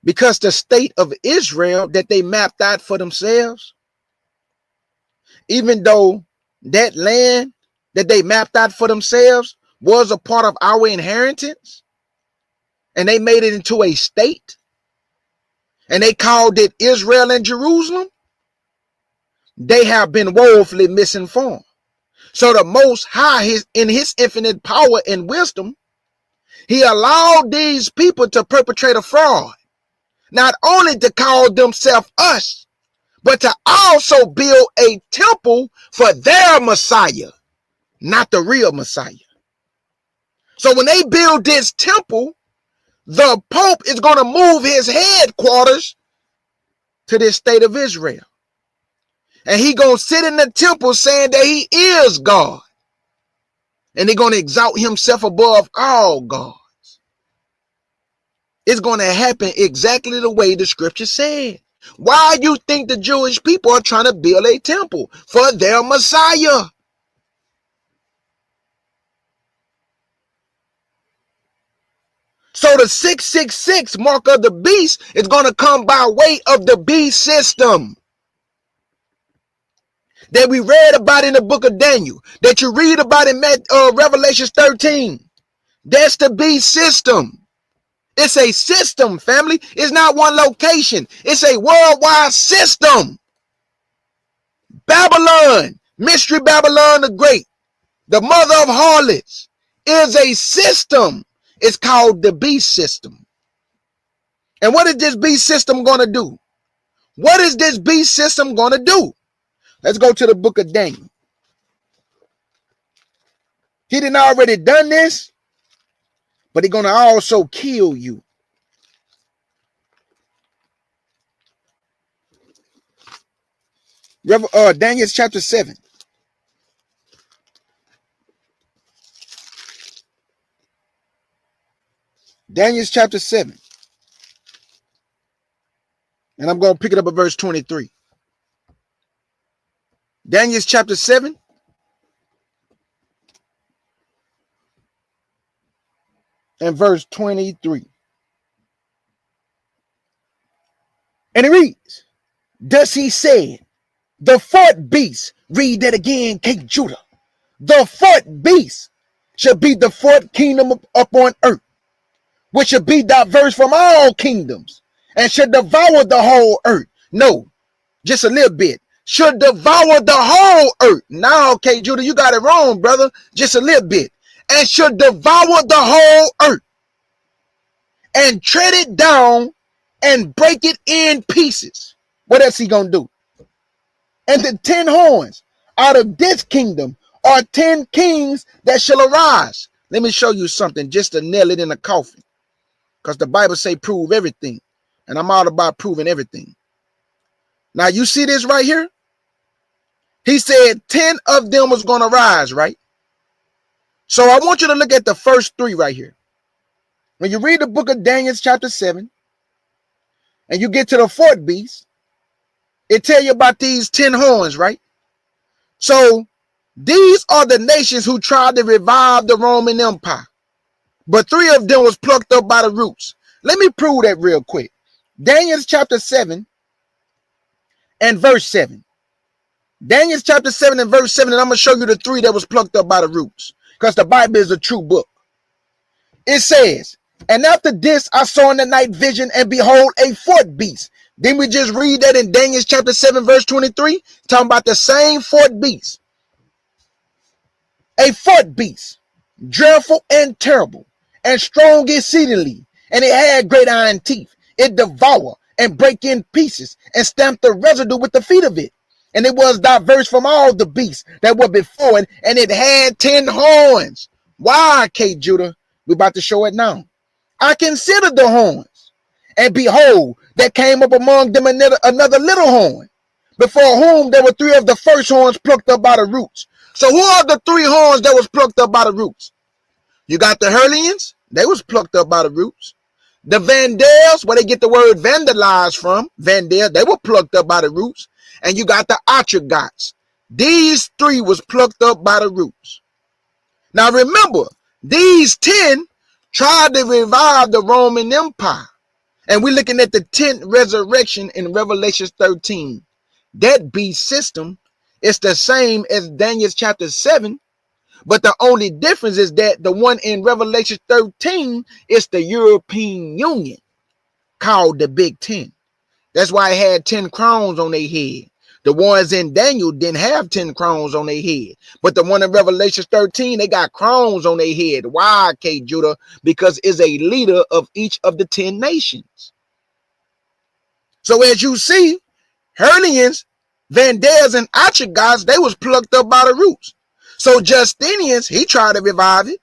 Because the state of Israel that they mapped out for themselves, even though that land that they mapped out for themselves was a part of our inheritance, and they made it into a state, and they called it Israel and Jerusalem, they have been woefully misinformed. So the Most High, in his infinite power and wisdom, he allowed these people to perpetrate a fraud. Not only to call themselves us, but to also build a temple for their Messiah, not the real Messiah. So when they build this temple, the Pope is going to move his headquarters to this state of Israel. And he going to sit in the temple saying that he is God. And they're going to exalt himself above all gods. It's going to happen exactly the way the scripture said. Why you think the Jewish people are trying to build a temple for their Messiah? So the 666 mark of the beast is going to come by way of the beast system that we read about in the book of Daniel, that you read about in Revelation 13. That's the beast system. It's a system, family. It's not one location. It's a worldwide system. Babylon, Mystery Babylon the Great, the mother of harlots, is a system. It's called the beast system. And what is this beast system going to do? What is this beast system going to do? Let's go to the book of Daniel. He didn't already done this, but he's going to also kill you. Daniel chapter 7. Daniel chapter 7. And I'm going to pick it up at verse 23. Daniel chapter 7. And verse 23. And it reads, thus he said, the fourth beast, read that again, King Judah. The fourth beast shall be the fourth kingdom upon earth, which shall be diverse from all kingdoms, and shall devour the whole earth. No, just a little bit. Should devour the whole earth. Now, okay, Judah, you got it wrong, brother. Just a little bit. And should devour the whole earth, and tread it down, and break it in pieces. What else he gonna do? And the 10 horns out of this kingdom are 10 kings that shall arise. Let me show you something just to nail it in a coffin. Because the Bible say prove everything. And I'm all about proving everything. Now you see this right here? He said 10 of them was going to rise, right? So I want you to look at the first 3 right here. When you read the book of Daniel chapter 7, and you get to the fourth beast, it tell you about these 10 horns, right? So these are the nations who tried to revive the Roman Empire. But 3 of them was plucked up by the roots. Let me prove that real quick. Daniel chapter 7 and verse 7. Daniel chapter 7 and verse 7, and I'm going to show you the 3 that was plucked up by the roots. Because the Bible is a true book. It says, and after this I saw in the night vision, and behold, a fourth beast. Then we just read that in Daniel chapter 7 verse 23, talking about the same fourth beast. A fourth beast, dreadful and terrible, and strong exceedingly, and it had great iron teeth. It devoured and break in pieces, and stamped the residue with the feet of it. And it was diverse from all the beasts that were before it, and it had 10 horns. Why, K. Judah? We're about to show it now. I considered the horns, and behold, there came up among them another little horn, before whom there were 3 of the first horns plucked up by the roots. So who are the 3 horns that was plucked up by the roots? You got the Hurlians, they was plucked up by the roots. The Vandals, where they get the word vandalize from, Vandal, they were plucked up by the roots. And you got the Achagots. These 3 was plucked up by the roots. Now remember, these 10 tried to revive the Roman Empire. And we're looking at the 10th resurrection in Revelation 13. That beast system is the same as Daniel chapter 7. But the only difference is that the one in Revelation 13 is the European Union, called the Big Ten. That's why it had 10 crowns on their head. The ones in Daniel didn't have 10 crowns on their head. But the one in Revelation 13, they got crowns on their head. Why, K. Judah? Because it's a leader of each of the 10 nations. So as you see, Hernians, Vandals, and Achagots, they was plucked up by the roots. So Justinians, he tried to revive it.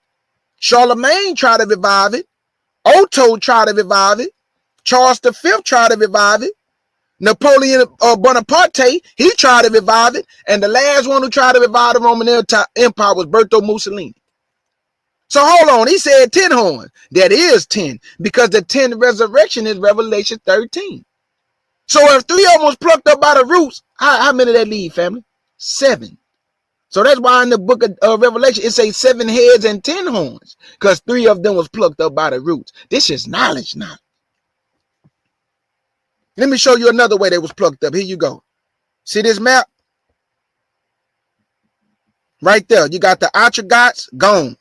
Charlemagne tried to revive it. Otto tried to revive it. Charles V tried to revive it. Napoleon Bonaparte, he tried to revive it. And the last one who tried to revive the Roman Empire was Benito Mussolini. So hold on, he said 10 horns. That is 10, because the 10th resurrection is Revelation 13. So if 3 of them was plucked up by the roots, how many did that leave, family? 7. So that's why in the book of Revelation, it says 7 heads and 10 horns, because 3 of them was plucked up by the roots. This is knowledge now. Let me show you another way they was plucked up. Here you go. See this map? Right there. You got the Achagots, gone.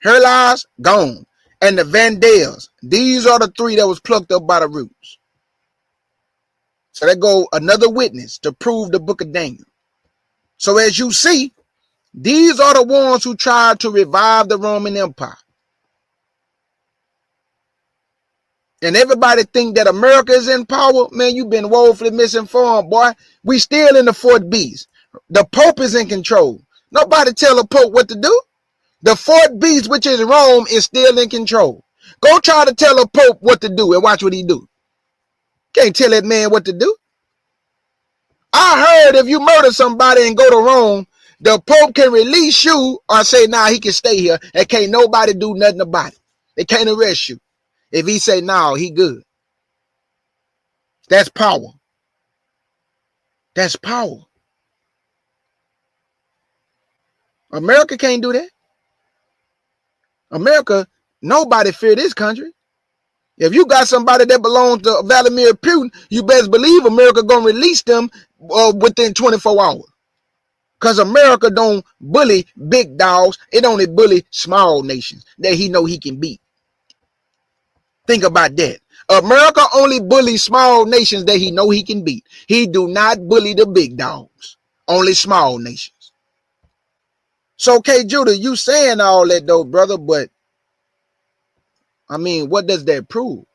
Herlas, gone. And the Vandals. These are the 3 that was plucked up by the roots. So there go another witness to prove the book of Daniel. So as you see, these are the ones who tried to revive the Roman Empire. And everybody think that America is in power. Man, you've been woefully misinformed, boy. We still in the 4th beast. The Pope is in control. Nobody tell the Pope what to do. The 4th beast, which is Rome, is still in control. Go try to tell the Pope what to do and watch what he do. Can't tell that man what to do. I heard if you murder somebody and go to Rome, the Pope can release you or say, nah, he can stay here and can't nobody do nothing about it. They can't arrest you. If he say, no, he good. That's power. That's power. America can't do that. America, nobody fear this country. If you got somebody that belongs to Vladimir Putin, you best believe America gonna release them within 24 hours. Because America don't bully big dogs. It only bully small nations that he know he can beat. Think about that. America only bullies small nations that he know he can beat. He do not bully the big dogs. Only small nations. So, K. Judah, you saying all that though, brother, but I mean, what does that prove?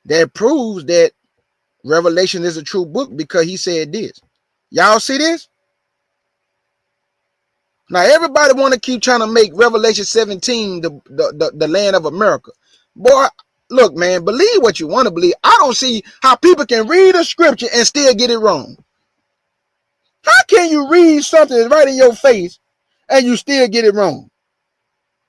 That proves that Revelation is a true book because he said this. Y'all see this? Now, everybody want to keep trying to make Revelation 17 the land of America. Boy, look, man, believe what you want to believe. I don't see how people can read a scripture and still get it wrong. How can you read something that's right in your face and you still get it wrong?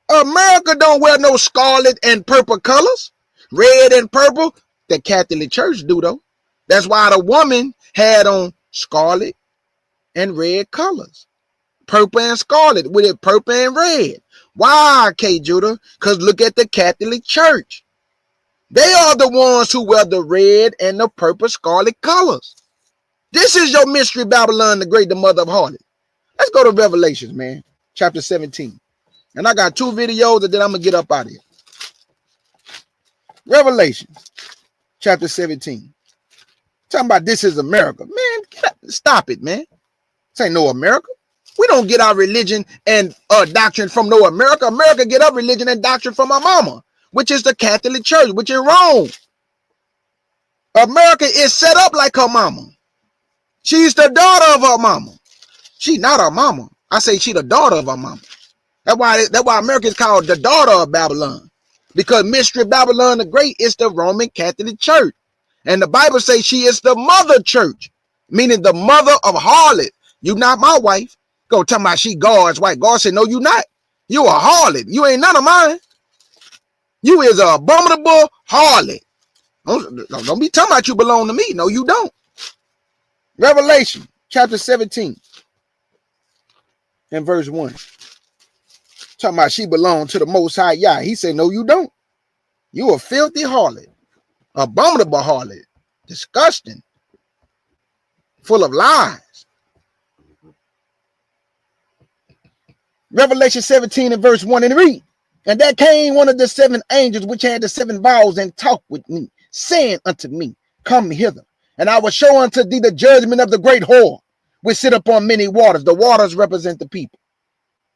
America don't wear no scarlet and purple colors. Red and purple. The Catholic Church do, though. That's why the woman had on scarlet and red colors. Purple and scarlet with it purple and red. Why, K. Judah? Because look at the Catholic Church. They are the ones who wear the red and the purple scarlet colors. This is your mystery Babylon the Great, the mother of harlots. Let's go to Revelations, man. Chapter 17. And I got 2 videos and then I'm going to get up out of here. Revelation, chapter 17. Talking about this is America. Man, stop it, man. This ain't no America. We don't get our religion and doctrine from no America. America get our religion and doctrine from our mama, which is the Catholic Church, which is Rome. America is set up like her mama. She's the daughter of her mama. She not her mama. I say she the daughter of her mama. That's why America is called the daughter of Babylon. Because Mystery Babylon the Great is the Roman Catholic Church. And the Bible says she is the mother church, meaning the mother of harlot. You not my wife. Go tell me she God's wife. God said, no, you not. You a harlot. You ain't none of mine. You is an abominable harlot. Don't be talking about you belong to me. No, you don't. Revelation chapter 17 and verse 1. Talking about she belonged to the Most High Yah. He said, no, you don't. You a filthy harlot. Abominable harlot. Disgusting. Full of lies. Revelation 17 and verse 1 and read. And there came one of the 7 angels which had the 7 vials and talked with me, saying unto me, come hither, and I will show unto thee the judgment of the great whore, which sit upon many waters. The waters represent the people.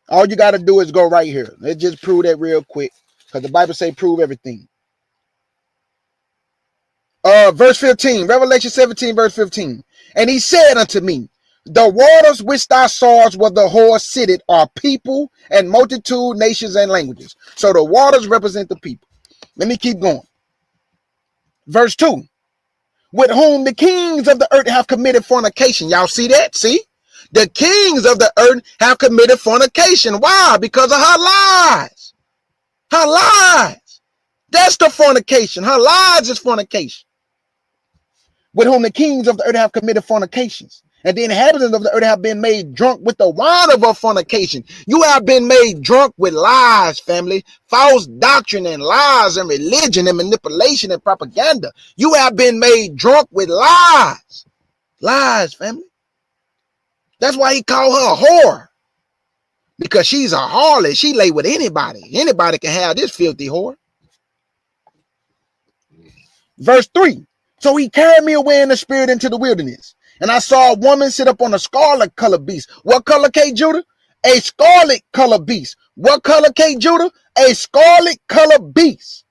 All you got to do is go right here. Let's just prove that real quick, because the Bible say prove everything. Verse 15, Revelation 17, verse 15. And he said unto me, the waters which thou sawest where the whore sitteth are people and multitude, nations, and languages. So the waters represent the people. Let me keep going. Verse 2. With whom the kings of the earth have committed fornication. Y'all see that? See? The kings of the earth have committed fornication. Why? Because of her lies. Her lies. That's the fornication. Her lies is fornication. With whom the kings of the earth have committed fornications. And the inhabitants of the earth have been made drunk with the wine of her fornication. You have been made drunk with lies, family. False doctrine and lies and religion and manipulation and propaganda. You have been made drunk with lies. Lies, family. That's why he called her a whore. Because she's a harlot. She lay with anybody. Anybody can have this filthy whore. Verse 3. So he carried me away in the spirit into the wilderness. And I saw a woman sit up on a scarlet colored beast. What color, K. Judah? A scarlet colored beast. What color, K. Judah? A scarlet colored beast.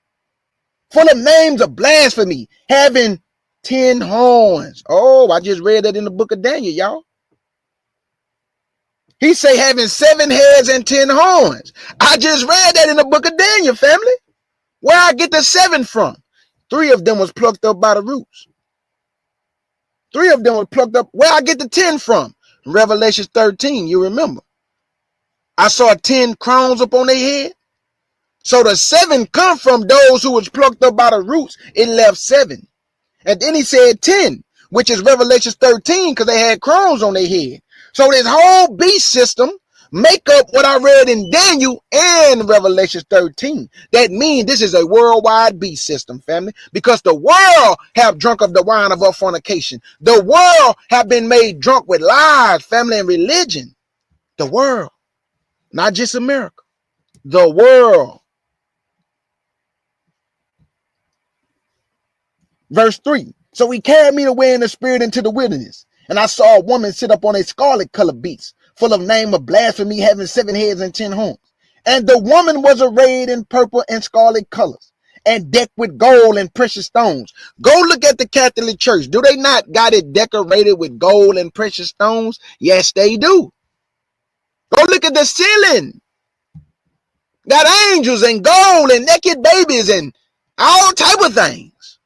Full of names of blasphemy. Having 10 horns. Oh, I just read that in the book of Daniel, y'all. He say having 7 heads and 10 horns. I just read that in the book of Daniel, family. Where I get the 7 from? 3 of them was plucked up by the roots. 3 of them were plucked up. Where I get the 10 from? Revelation 13, you remember. I saw 10 crowns upon their head. So the 7 come from those who was plucked up by the roots. It left 7. And then he said 10, which is Revelation 13, because they had crowns on their head. So this whole beast system make up what I read in Daniel and Revelation 13. That means this is a worldwide beast system, family, because the world have drunk of the wine of our fornication. The world have been made drunk with lies, family, and religion. The world, not just America, the world. Verse 3. So he carried me away in the spirit into the wilderness. And I saw a woman sit up on a scarlet colored beast, full of name of blasphemy, having 7 heads and 10 horns. And the woman was arrayed in purple and scarlet colors, and decked with gold and precious stones. Go look at the Catholic Church. Do they not got it decorated with gold and precious stones? Yes, they do. Go look at the ceiling. Got angels and gold and naked babies and all type of things.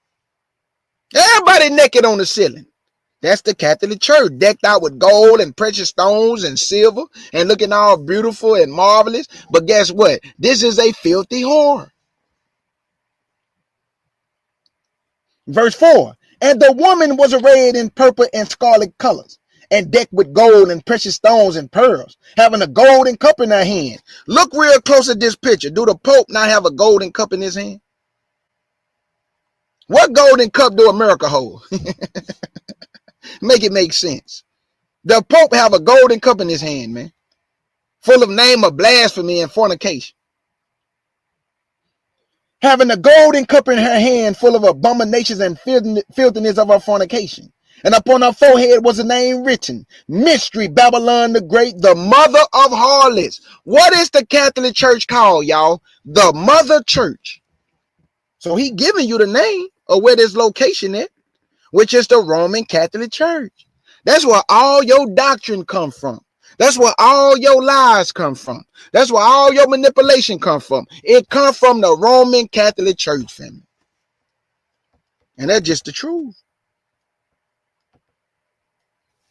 Everybody naked on the ceiling. That's the Catholic Church, decked out with gold and precious stones and silver and looking all beautiful and marvelous. But guess what? This is a filthy whore. Verse 4. And the woman was arrayed in purple and scarlet colors, and decked with gold and precious stones and pearls, having a golden cup in her hand. Look real close at this picture. Do the Pope not have a golden cup in his hand? What golden cup do America hold? Make it make sense. The Pope have a golden cup in his hand, man, full of name of blasphemy and fornication. Having a golden cup in her hand full of abominations and filthiness of her fornication. And upon her forehead was a name written, Mystery Babylon the Great, the mother of harlots. What is the Catholic Church called, y'all? The mother church. So he giving you the name of where this location is, which is the Roman Catholic Church. That's where all your doctrine come from. That's where all your lies come from. That's where all your manipulation come from. It come from the Roman Catholic Church, family. And that's just the truth.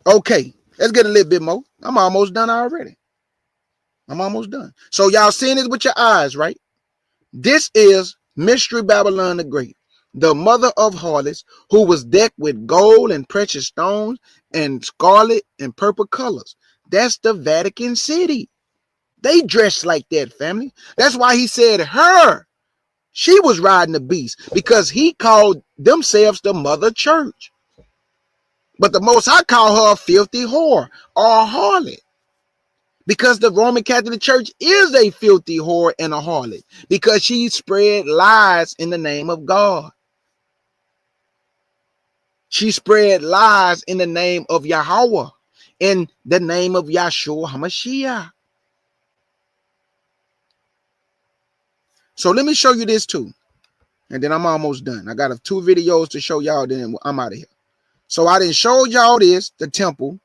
Okay, let's get a little bit more. I'm almost done already. I'm almost done. So y'all seeing this with your eyes, right? This is Mystery Babylon the Great, the mother of harlots, who was decked with gold and precious stones and scarlet and purple colors. That's the Vatican City. They dress like that, family. That's why he said her. She was riding the beast, because he called themselves the mother church. But the Most High call her a filthy whore or a harlot, because the Roman Catholic Church is a filthy whore and a harlot, because she spread lies in the name of God. She spread lies in the name of Yahweh, in the name of Yahshua HaMashiach. So let me show you this too. and then I'm almost done. I got 2 videos to show y'all, then I'm out of here. So I didn't show y'all this, the temple.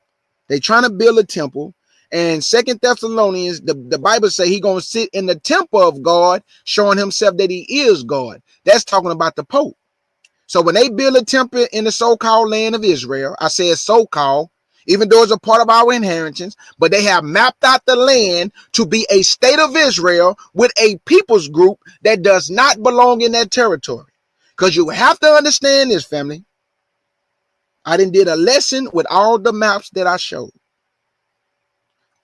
They trying to build a temple. And 2 Thessalonians, the Bible say he going to sit in the temple of God, showing himself that he is God. That's talking about the Pope. So when they build a temple in the so-called land of Israel, I said so-called, even though it's a part of our inheritance, but they have mapped out the land to be a state of Israel with a people's group that does not belong in that territory. Because you have to understand this, family. I did a lesson with all the maps that I showed.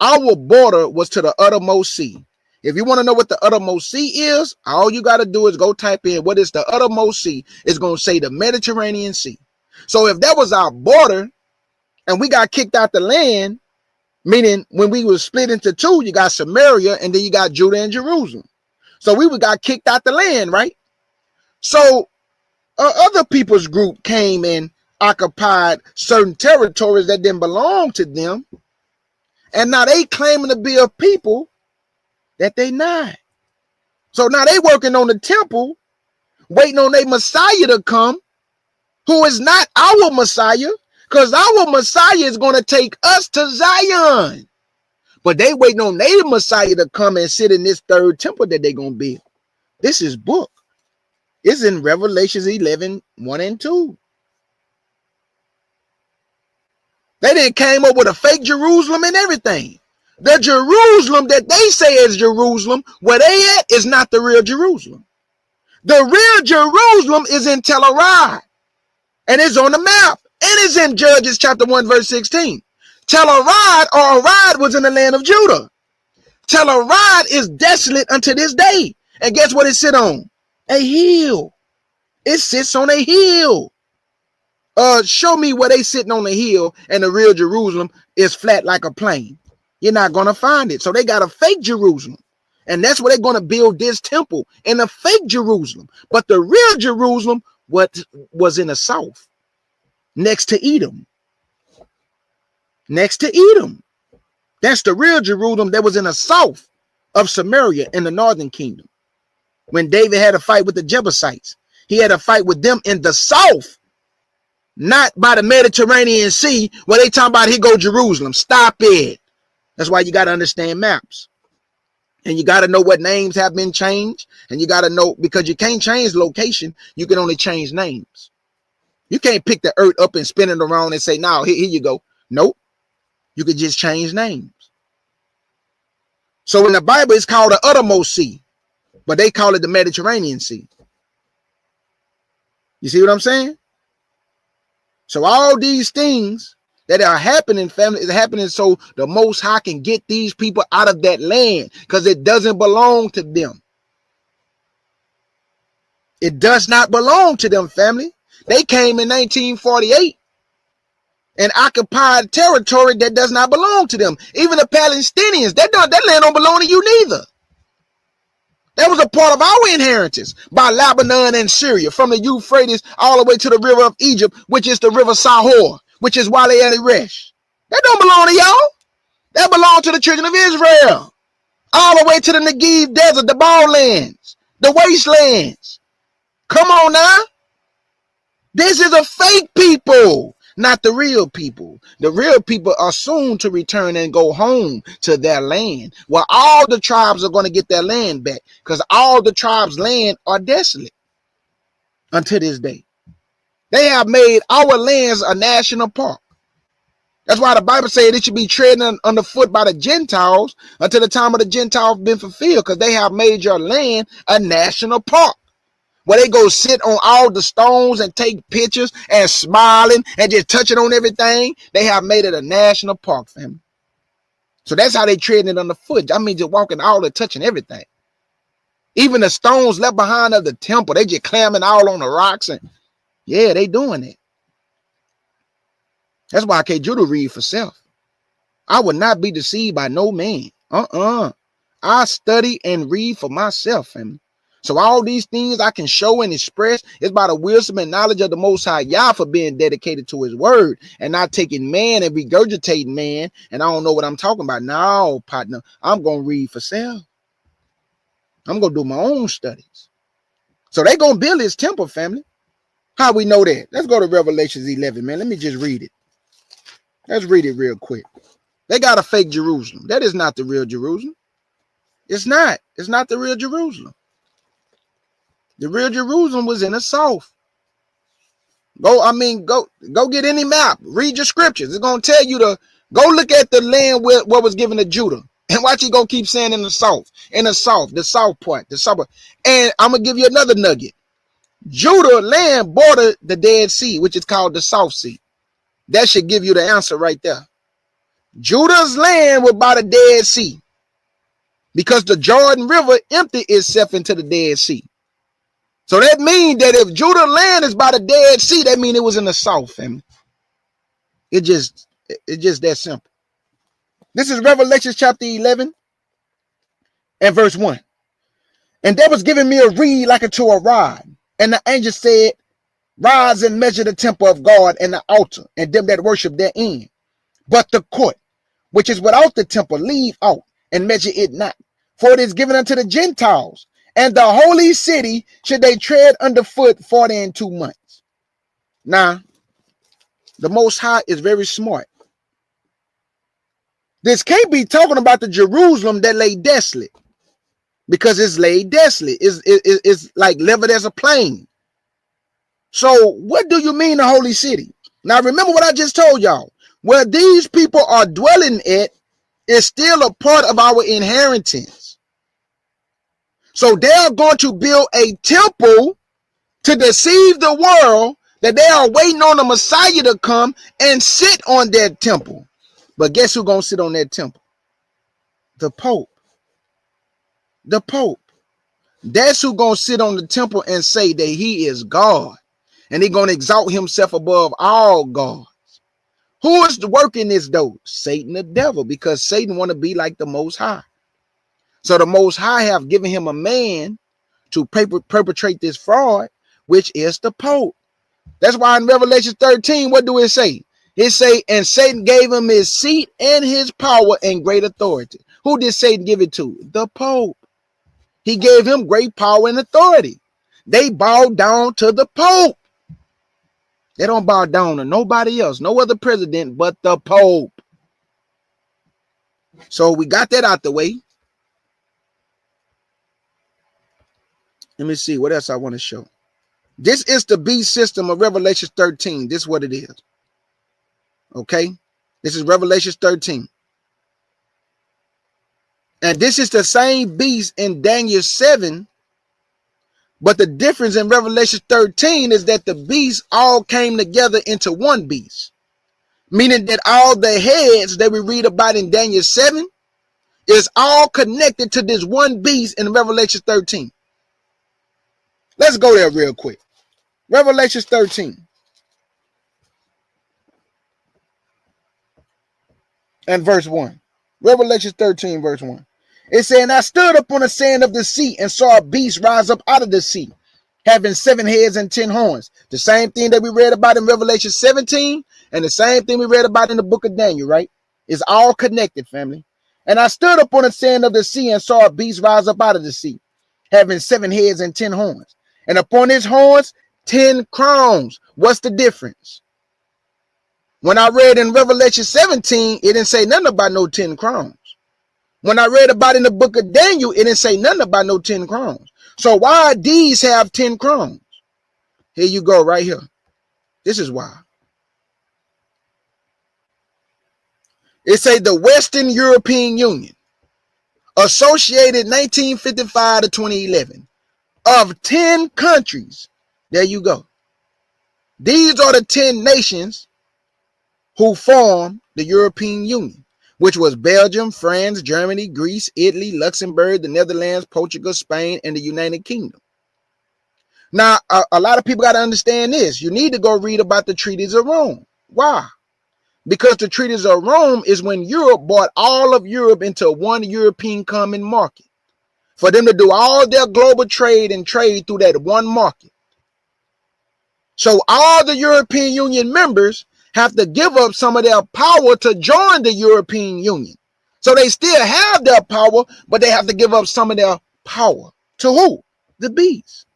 Our border was to the uttermost sea. If you want to know what the uttermost sea is, all you got to do is go type in what is the uttermost sea. It's going to say the Mediterranean Sea. So if that was our border and we got kicked out the land, meaning when we were split into 2, you got Samaria and then you got Judah and Jerusalem. So we got kicked out the land, right? So other people's group came and occupied certain territories that didn't belong to them. And now they claiming to be a people that they not. So now they working on the temple, waiting on their Messiah to come, who is not our Messiah, because our Messiah is going to take us to Zion. But they waiting on their Messiah to come and sit in this 3rd temple that they're going to build. This is book. It's in Revelations 11, 1 and 2. They didn't came up with a fake Jerusalem and everything. The Jerusalem that they say is Jerusalem, where they at, is not the real Jerusalem. The real Jerusalem is in Tel Aviv, and it's on the map, and it's in Judges chapter 1, verse 16. Tel Aviv, or Arad, was in the land of Judah. Tel Aviv is desolate unto this day. And guess what it sit on? A hill. It sits on a hill. Show me where they sitting on the hill and the real Jerusalem is flat like a plain. You're not going to find it. So they got a fake Jerusalem. And that's where they're going to build this temple, in a fake Jerusalem. But the real Jerusalem was in the south, next to Edom. Next to Edom. That's the real Jerusalem that was in the south of Samaria in the northern kingdom. When David had a fight with the Jebusites, he had a fight with them in the south. Not by the Mediterranean Sea, where they talking about here go Jerusalem. Stop it. That's why you got to understand maps. And you got to know what names have been changed. And you got to know, because you can't change location. You can only change names. You can't pick the earth up and spin it around and say, now, here you go. Nope. You could just change names. So in the Bible, it's called the uttermost sea. But they call it the Mediterranean Sea. You see what I'm saying? So all these things that are happening, family, is happening so the Most High can get these people out of that land, because it doesn't belong to them. It does not belong to them, family. They came in 1948 and occupied territory that does not belong to them. Even the Palestinians, that land don't belong to you neither. That was a part of our inheritance by Lebanon and Syria, from the Euphrates all the way to the river of Egypt, which is the river Sahor, which is Wale and Resh. That don't belong to y'all. That belongs to the children of Israel. All the way to the Negev desert, the balllands, the wastelands. Come on now. This is a fake people, not the real people. The real people are soon to return and go home to their land, where all the tribes are going to get their land back, because all the tribes' land are desolate until this day. They have made our lands a national park. That's why the Bible says it should be treading underfoot by the Gentiles until the time of the Gentiles been fulfilled, because they have made your land a national park, where they go sit on all the stones and take pictures and smiling and just touching on everything. They have made it a national park, family. So that's how they treading it underfoot. I mean, just walking all and touching everything. Even the stones left behind of the temple, they just clamming all on the rocks. And yeah, they doing it. That's why I can't Judah read for self. I would not be deceived by no man. I study and read for myself, family. So all these things I can show and express is by the wisdom and knowledge of the Most High Yah, for being dedicated to his word and not taking man and regurgitating man. And I don't know what I'm talking about. No, partner, I'm going to read for self. I'm going to do my own studies. So they gonna build his temple, family. How we know that? Let's go to Revelations 11, man. Let me just read it. Let's read it real quick. They got a fake Jerusalem. That is not the real Jerusalem. It's not. It's not the real Jerusalem. The real Jerusalem was in the south. Go get any map. Read your scriptures. It's gonna tell you to go look at the land where what was given to Judah. And watch, he gonna keep saying in the south, the south part, the south. And I'm gonna give you another nugget. Judah land bordered the Dead Sea, which is called the South Sea. That should give you the answer right there. Judah's land was by the Dead Sea because the Jordan River emptied itself into the Dead Sea. So that means that if Judah land is by the Dead Sea, that means it was in the south, family. It's just that simple. This is Revelation chapter 11 and verse 1. And there was given me a reed like unto a rod. And the angel said, rise and measure the temple of God and the altar and them that worship therein. But the court, which is without the temple, leave out and measure it not. For it is given unto the Gentiles. And the holy city should they tread underfoot 42 months. Now, the Most High is very smart. This can't be talking about the Jerusalem that lay desolate, because it's laid desolate. It's like leveled as a plain. So what do you mean the holy city? Now remember what I just told y'all. Where these people are dwelling at is still a part of our inheritance. So they are going to build a temple to deceive the world that they are waiting on the Messiah to come and sit on that temple. But guess who's going to sit on that temple? The Pope. The Pope. That's who's going to sit on the temple and say that he is God. And he's going to exalt himself above all gods. Who is working this though? Satan the devil, because Satan want to be like the Most High. So the Most High have given him a man to perpetrate this fraud, which is the Pope. That's why in Revelation 13, what do it say? It say, and Satan gave him his seat and his power and great authority. Who did Satan give it to? The Pope. He gave him great power and authority. They bowed down to the Pope. They don't bow down to nobody else, no other president but the Pope. So we got that out the way. Let me see what else I want to show. This is the beast system of Revelation 13. This is what it is. Okay. This is Revelation 13. And this is the same beast in Daniel 7. But the difference in Revelation 13 is that the beasts all came together into one beast. Meaning that all the heads that we read about in Daniel 7 is all connected to this one beast in Revelation 13. Let's go there real quick. Revelation 13. And verse 1. Revelation 13 verse 1. It said, and I stood up on the sand of the sea and saw a beast rise up out of the sea, having 7 heads and 10 horns. The same thing that we read about in Revelation 17 and the same thing we read about in the book of Daniel, right? It's all connected, family. And I stood up on the sand of the sea and saw a beast rise up out of the sea, having 7 heads and 10 horns. And upon his horns, 10 crowns. What's the difference? When I read in Revelation 17, it didn't say nothing about no 10 crowns. When I read about in the book of Daniel, it didn't say nothing about no 10 crowns. So why these have 10 crowns? Here you go right here. This is why. It say the Western European Union, associated 1955 to 2011, of 10 countries. There you go. These are the 10 nations who form the European Union, which was Belgium, France, Germany, Greece, Italy, Luxembourg, the Netherlands, Portugal, Spain, and the United Kingdom. Now, a lot of people got to understand this. You need to go read about the treaties of Rome. Why? Because the treaties of Rome is when Europe brought all of Europe into one European common market for them to do all their global trade and trade through that one market. So all the European Union members have to give up some of their power to join the European Union. So they still have their power, but they have to give up some of their power. To who? The beast.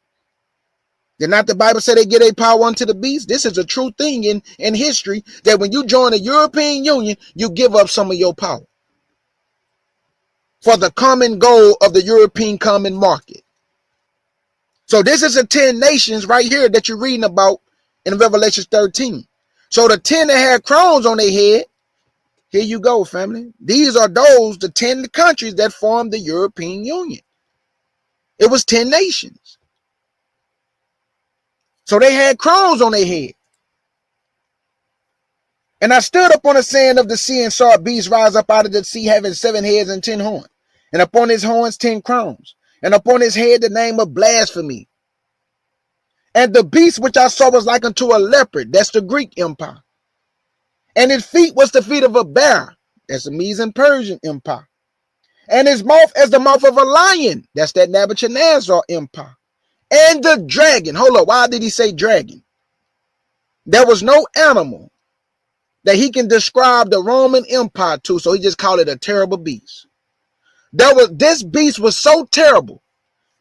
Did not the Bible say they get a power unto the beast? This is a true thing in history, that when you join the European Union, you give up some of your power for the common goal of the European common market. So this is the 10 nations right here that you're reading about in Revelation 13. So the 10 that had crowns on their head, here you go, family. These are the 10 countries that formed the European Union. It was 10 nations. So they had crowns on their head. And I stood up on the sand of the sea and saw a beast rise up out of the sea, having 7 heads and 10 horns, and upon his horns 10 crowns, and upon his head the name of blasphemy. And the beast which I saw was like unto a leopard. That's the Greek Empire. And his feet was the feet of a bear. That's the Medes and Persian Empire. And his mouth as the mouth of a lion. That's that Nebuchadnezzar Empire. And the dragon. Hold up. Why did he say dragon? There was no animal that he can describe the Roman Empire to, so he just called it a terrible beast. This beast was so terrible.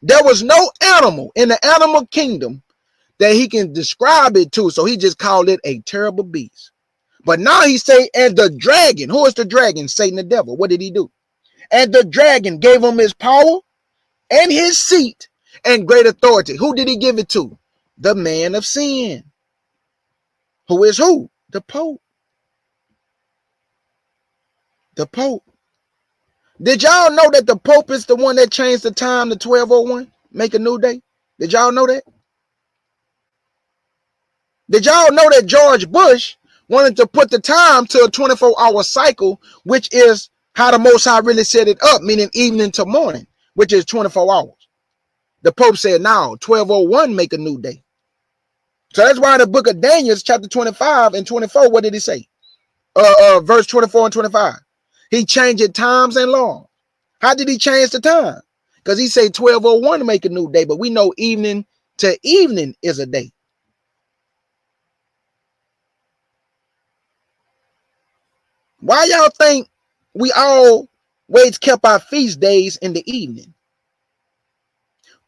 There was no animal in the animal kingdom that he can describe it to, so he just called it a terrible beast. But now he say, and the dragon. Who is the dragon? Satan the devil. What did he do? And the dragon gave him his power and his seat and great authority. Who did he give it to? The man of sin. Who is who? The Pope. The Pope. Did y'all know that the Pope is the one that changed the time to 12:01? Make a new day? Did y'all know that? Did y'all know that George Bush wanted to put the time to a 24-hour cycle, which is how the Most High really set it up, meaning evening to morning, which is 24 hours. The Pope said, now 12:01 make a new day. So that's why in the book of Daniel, chapter 25 and 24, what did he say? Verse 24 and 25. He changed times and law. How did he change the time? Because he said 12:01 make a new day, but we know evening to evening is a day. Why y'all think we always kept our feast days in the evening?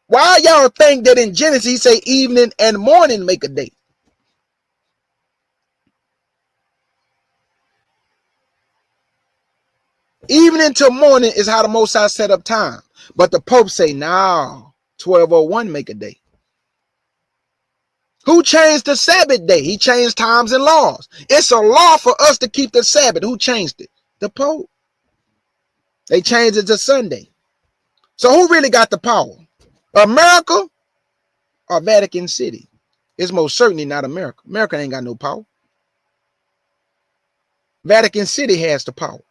Why y'all think that in Genesis he say evening and morning make a day? Evening to morning is how the Most High set up time. But the Pope say, now 12:01 make a day. Who changed the Sabbath day? He changed times and laws. It's a law for us to keep the Sabbath. Who changed it? The Pope. They changed it to Sunday. So who really got the power? America or Vatican City? It's most certainly not America. America ain't got no power. Vatican City has the power.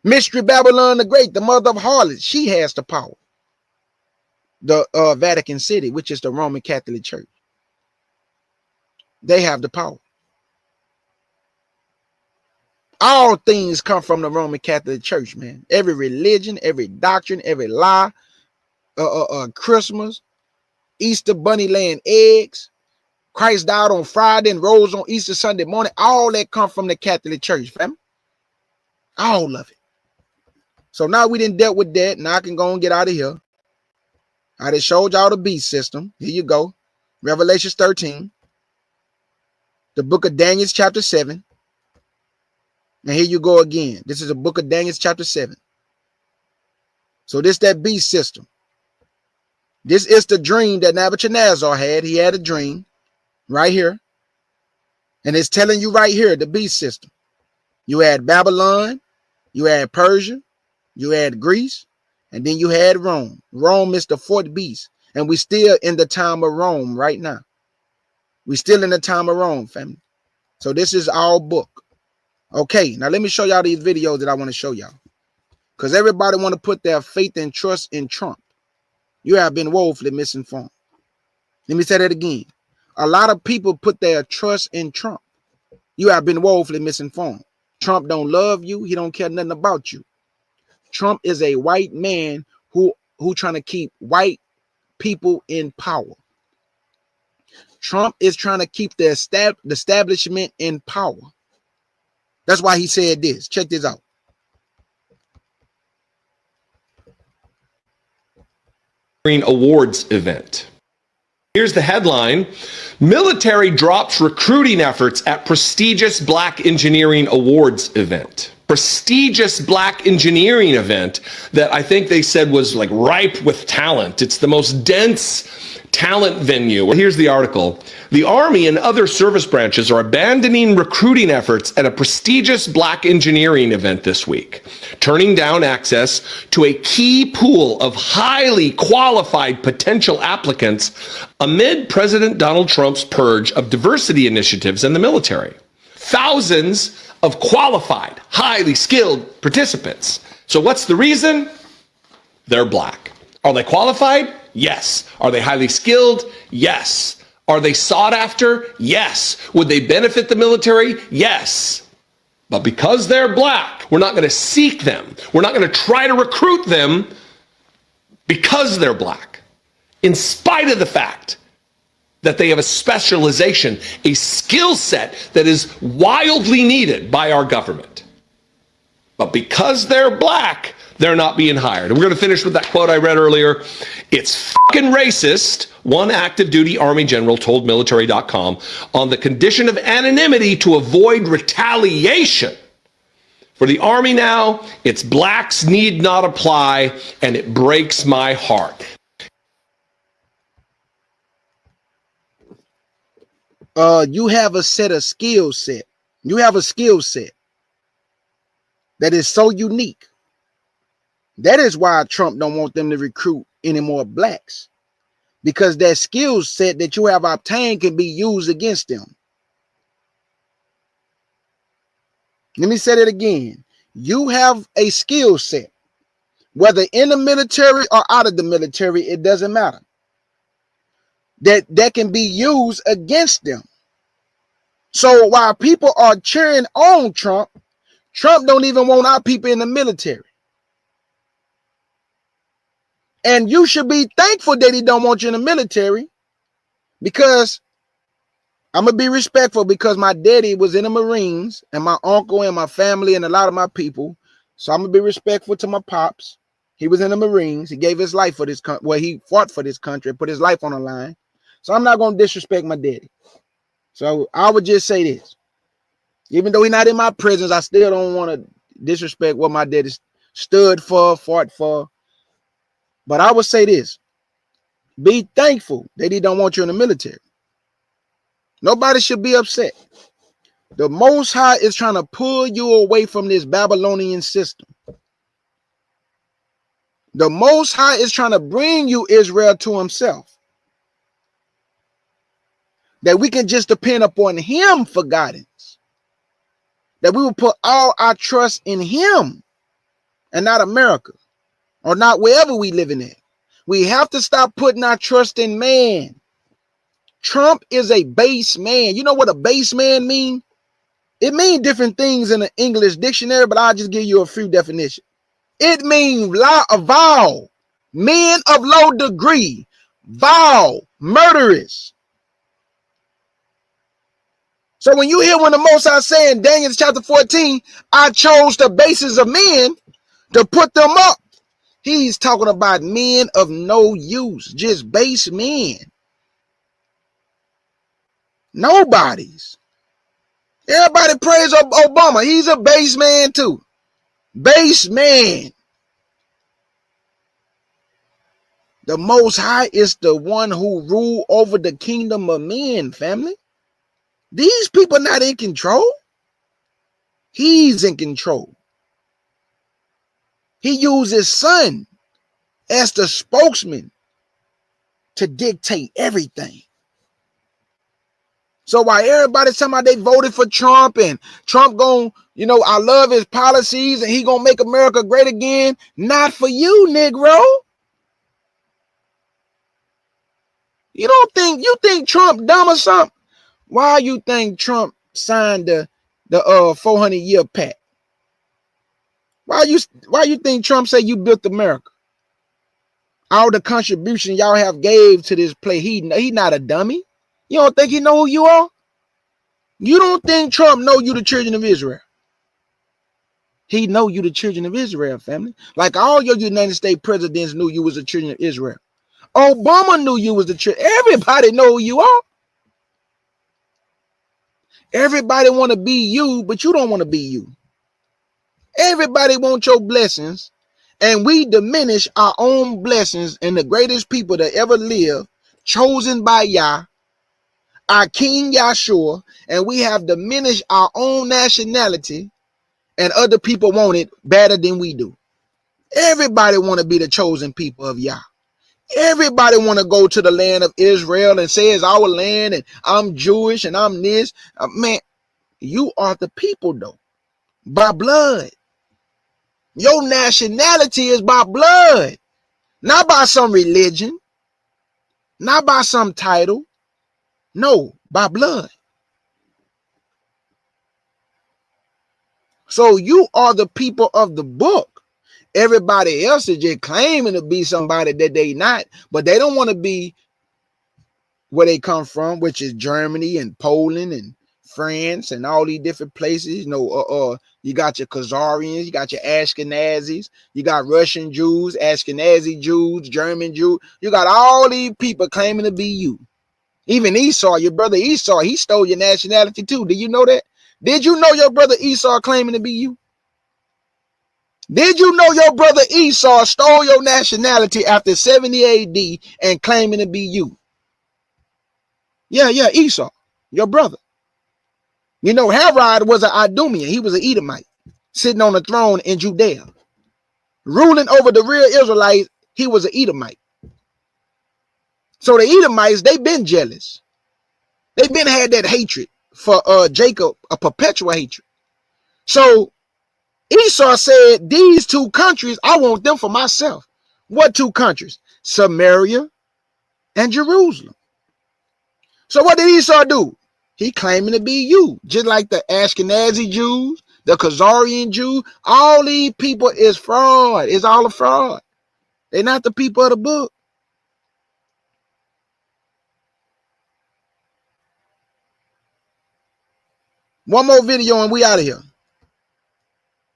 Mystery Babylon the Great, the mother of harlots, she has the power. The Vatican City, which is the Roman Catholic Church. They have the power. All things come from the Roman Catholic Church, man. Every religion, every doctrine, every lie, Christmas, Easter bunny laying eggs, Christ died on Friday and rose on Easter Sunday morning. All that come from the Catholic Church, fam. All of it. So now we didn't dealt with that. Now I can go and get out of here. I just showed y'all the beast system. Here you go. Revelation 13. The book of Daniel, chapter 7. And here you go again. This is the book of Daniel, chapter 7. So this that beast system. This is the dream that Nebuchadnezzar had. He had a dream right here. And it's telling you right here, the beast system. You had Babylon, you had Persia, you had Greece, and then you had Rome. Rome is the fourth beast. And we still in the time of Rome right now. We still in the time of Rome, family. So this is our book. Okay, now let me show y'all these videos that I want to show y'all. Because everybody want to put their faith and trust in Trump. You have been woefully misinformed. Let me say that again. A lot of people put their trust in Trump. You have been woefully misinformed. Trump don't love you. He don't care nothing about you. Trump is a white man who trying to keep white people in power. Trump is trying to keep the establishment in power. That's why he said this. Check this out. Awards event. Here's the headline: military drops recruiting efforts at prestigious Black Engineering Awards event. Prestigious Black engineering event that I think they said was like ripe with talent. It's the most dense talent venue. Here's the article. The Army and other service branches are abandoning recruiting efforts at a prestigious Black engineering event this week, turning down access to a key pool of highly qualified potential applicants amid President Donald Trump's purge of diversity initiatives in the military. Thousands of qualified, highly skilled participants. So what's the reason? They're Black. Are they qualified? Yes. Are they highly skilled? Yes. Are they sought after? Yes. Would they benefit the military? Yes. But because they're Black, we're not going to seek them. We're not going to try to recruit them because they're Black, in spite of the fact that they have a specialization, a skill set that is wildly needed by our government. But because they're Black, they're not being hired. And we're going to finish with that quote I read earlier. It's fucking racist, one active duty Army general told military.com, on the condition of anonymity to avoid retaliation. For the Army now, it's Blacks need not apply, and it breaks my heart. You have a set of skill set. You have a skill set that is so unique. That is why Trump don't want them to recruit any more Blacks, because that skill set that you have obtained can be used against them. Let me say that again. You have a skill set, whether in the military or out of the military, it doesn't matter. That can be used against them. So while people are cheering on Trump, Trump don't even want our people in the military. And you should be thankful that he don't want you in the military, because I'm going to be respectful, because my daddy was in the Marines and my uncle and my family and a lot of my people. So I'm going to be respectful to my pops. He was in the Marines. He gave his life for this country. Well, he fought for this country, put his life on the line. So I'm not going to disrespect my daddy. So I would just say this. Even though he's not in my presence, I still don't want to disrespect what my daddy stood for, fought for. But I would say this. Be thankful that he don't want you in the military. Nobody should be upset. The Most High is trying to pull you away from this Babylonian system. The Most High is trying to bring you, Israel, to himself. That we can just depend upon him for guidance. That we will put all our trust in him and not America, or not wherever we living at. We have to stop putting our trust in man. Trump is a base man. You know what a base man mean? It means different things in the English dictionary, but I'll just give you a few definitions. It means vile, men of low degree, vile, murderous. So when you hear when the Most High saying, Daniel chapter 14, I chose the bases of men to put them up, he's talking about men of no use, just base men. Nobody's. Everybody praise Obama. He's a base man too. Base man. The Most High is the one who rule over the kingdom of men, family. These people not in control. He's in control. He used his son as the spokesman to dictate everything. So while everybody's talking about they voted for Trump and Trump gonna, I love his policies and he gonna make America great again. Not for you, Negro. You think Trump dumb or something? Why you think Trump signed the 400-year pact? Why you think Trump say you built America? All the contribution y'all have gave to this place, he not a dummy. You don't think he know who you are? You don't think Trump know you the children of Israel? He know you the children of Israel, family. Like all your United States presidents knew you was the children of Israel. Obama knew you was the church. Everybody know who you are. Everybody want to be you, but you don't want to be you. Everybody wants your blessings, and we diminish our own blessings and the greatest people that ever lived, chosen by Yah, our King Yahshua, and we have diminished our own nationality, and other people want it better than we do. Everybody want to be the chosen people of Yah. Everybody want to go to the land of Israel and say it's our land, and I'm Jewish and I'm this. Man, you are the people though, by blood. Your nationality is by blood, not by some religion, not by some title. No, by blood. So you are the people of the book. Everybody else is just claiming to be somebody that they not, but they don't want to be where they come from, which is Germany and Poland and France and all these different places. You got your Khazarians, you got your Ashkenazis, you got Russian Jews, Ashkenazi Jews, German Jews. You got all these people claiming to be you. Even Esau, your brother Esau, he stole your nationality too. Did you know that? Did you know your brother Esau claiming to be you? Did you know your brother Esau stole your nationality after 70 AD and claiming to be you? Yeah, Esau, your brother. You know, Herod was an Idumean. He was an Edomite, sitting on the throne in Judea. Ruling over the real Israelites, he was an Edomite. So the Edomites, they been jealous. They been had that hatred for Jacob, a perpetual hatred. So Esau said, these two countries, I want them for myself. What two countries? Samaria and Jerusalem. So what did Esau do? He claiming to be you, just like the Ashkenazi Jews, the Khazarian Jews. All these people is fraud. It's all a fraud. They're not the people of the book. One more video and we out of here.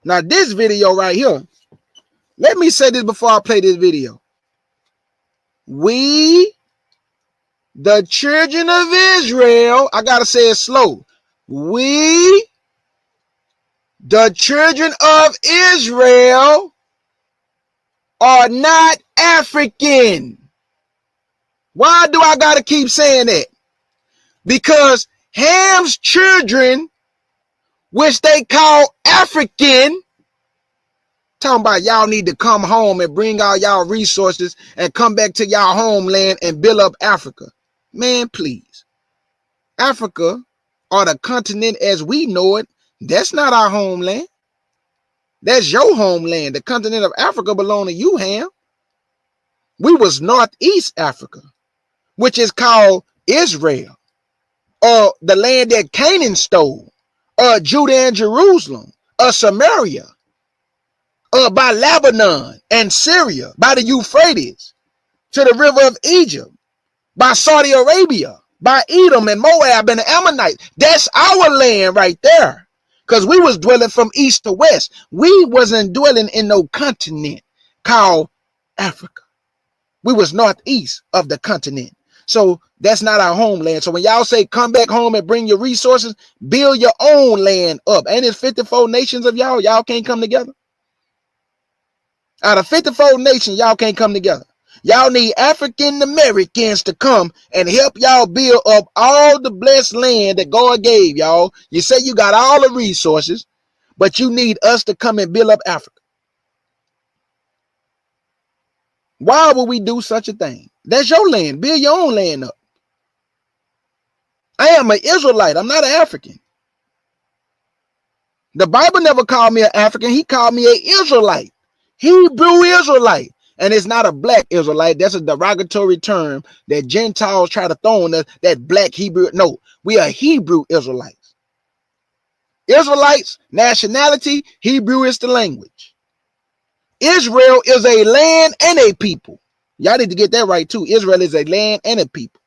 Now this video right here, let me say this before I play this video. We, the children of Israel, I gotta say it slow. We, the children of Israel, are not African. Why do I gotta keep saying that? Because Ham's children, which they call African, talking about y'all need to come home and bring all y'all resources and come back to y'all homeland and build up Africa. Man, please. Africa, or the continent as we know it, that's not our homeland. That's your homeland. The continent of Africa belongs to you, Ham. We was Northeast Africa, which is called Israel, or the land that Canaan stole, or Judah and Jerusalem, or Samaria, by Lebanon and Syria, by the Euphrates, to the river of Egypt, by Saudi Arabia, by Edom and Moab and the Ammonites. That's our land right there. Because we was dwelling from east to west. We wasn't dwelling in no continent called Africa. We was northeast of the continent. So that's not our homeland. So when y'all say come back home and bring your resources, build your own land up. Ain't it 54 nations of y'all? Y'all can't come together? Out of 54 nations, y'all can't come together. Y'all need African Americans to come and help y'all build up all the blessed land that God gave y'all. You say you got all the resources, but you need us to come and build up Africa. Why would we do such a thing? That's your land. Build your own land up. I am an Israelite. I'm not an African. The Bible never called me an African. He called me an Israelite. Hebrew Israelite. And it's not a black Israelite. That's a derogatory term that Gentiles try to throw on us, that black Hebrew. No, we are Hebrew Israelites. Israelites, nationality, Hebrew is the language. Israel is a land and a people. Y'all need to get that right too. Israel is a land and a people.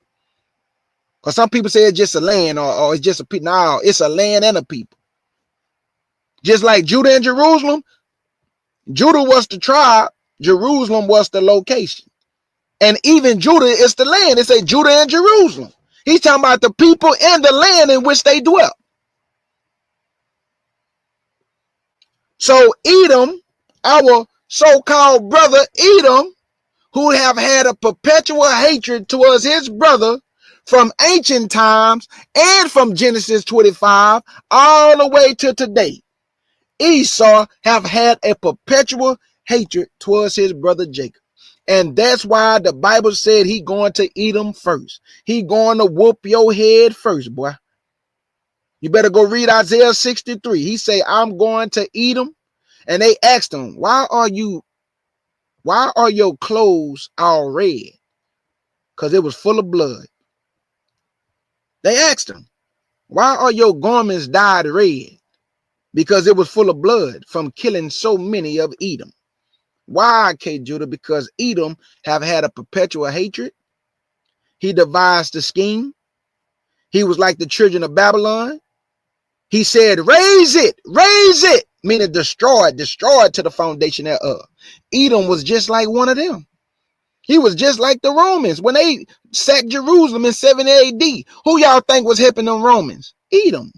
Because some people say it's just a land or it's just a people. No, it's a land and a people. Just like Judah and Jerusalem, Judah was the tribe, Jerusalem was the location. And even Judah is the land. It say Judah and Jerusalem. He's talking about the people and the land in which they dwell. So Edom, our so-called brother Edom, who have had a perpetual hatred towards his brother from ancient times and from Genesis 25 all the way to today. Esau have had a perpetual hatred towards his brother Jacob. And that's why the Bible said he going to Edom first. He going to whoop your head first, boy. You better go read Isaiah 63. He say, I'm going to Edom. And they asked him, why are your clothes all red? Because it was full of blood. They asked him, why are your garments dyed red? Because it was full of blood from killing so many of Edom. Why, K. Judah? Because Edom have had a perpetual hatred. He devised the scheme. He was like the children of Babylon. He said, raise it, meaning destroy to the foundation thereof. Edom was just like one of them. He was just like the Romans when they sacked Jerusalem in 70 AD. Who y'all think was helping them Romans? Edom.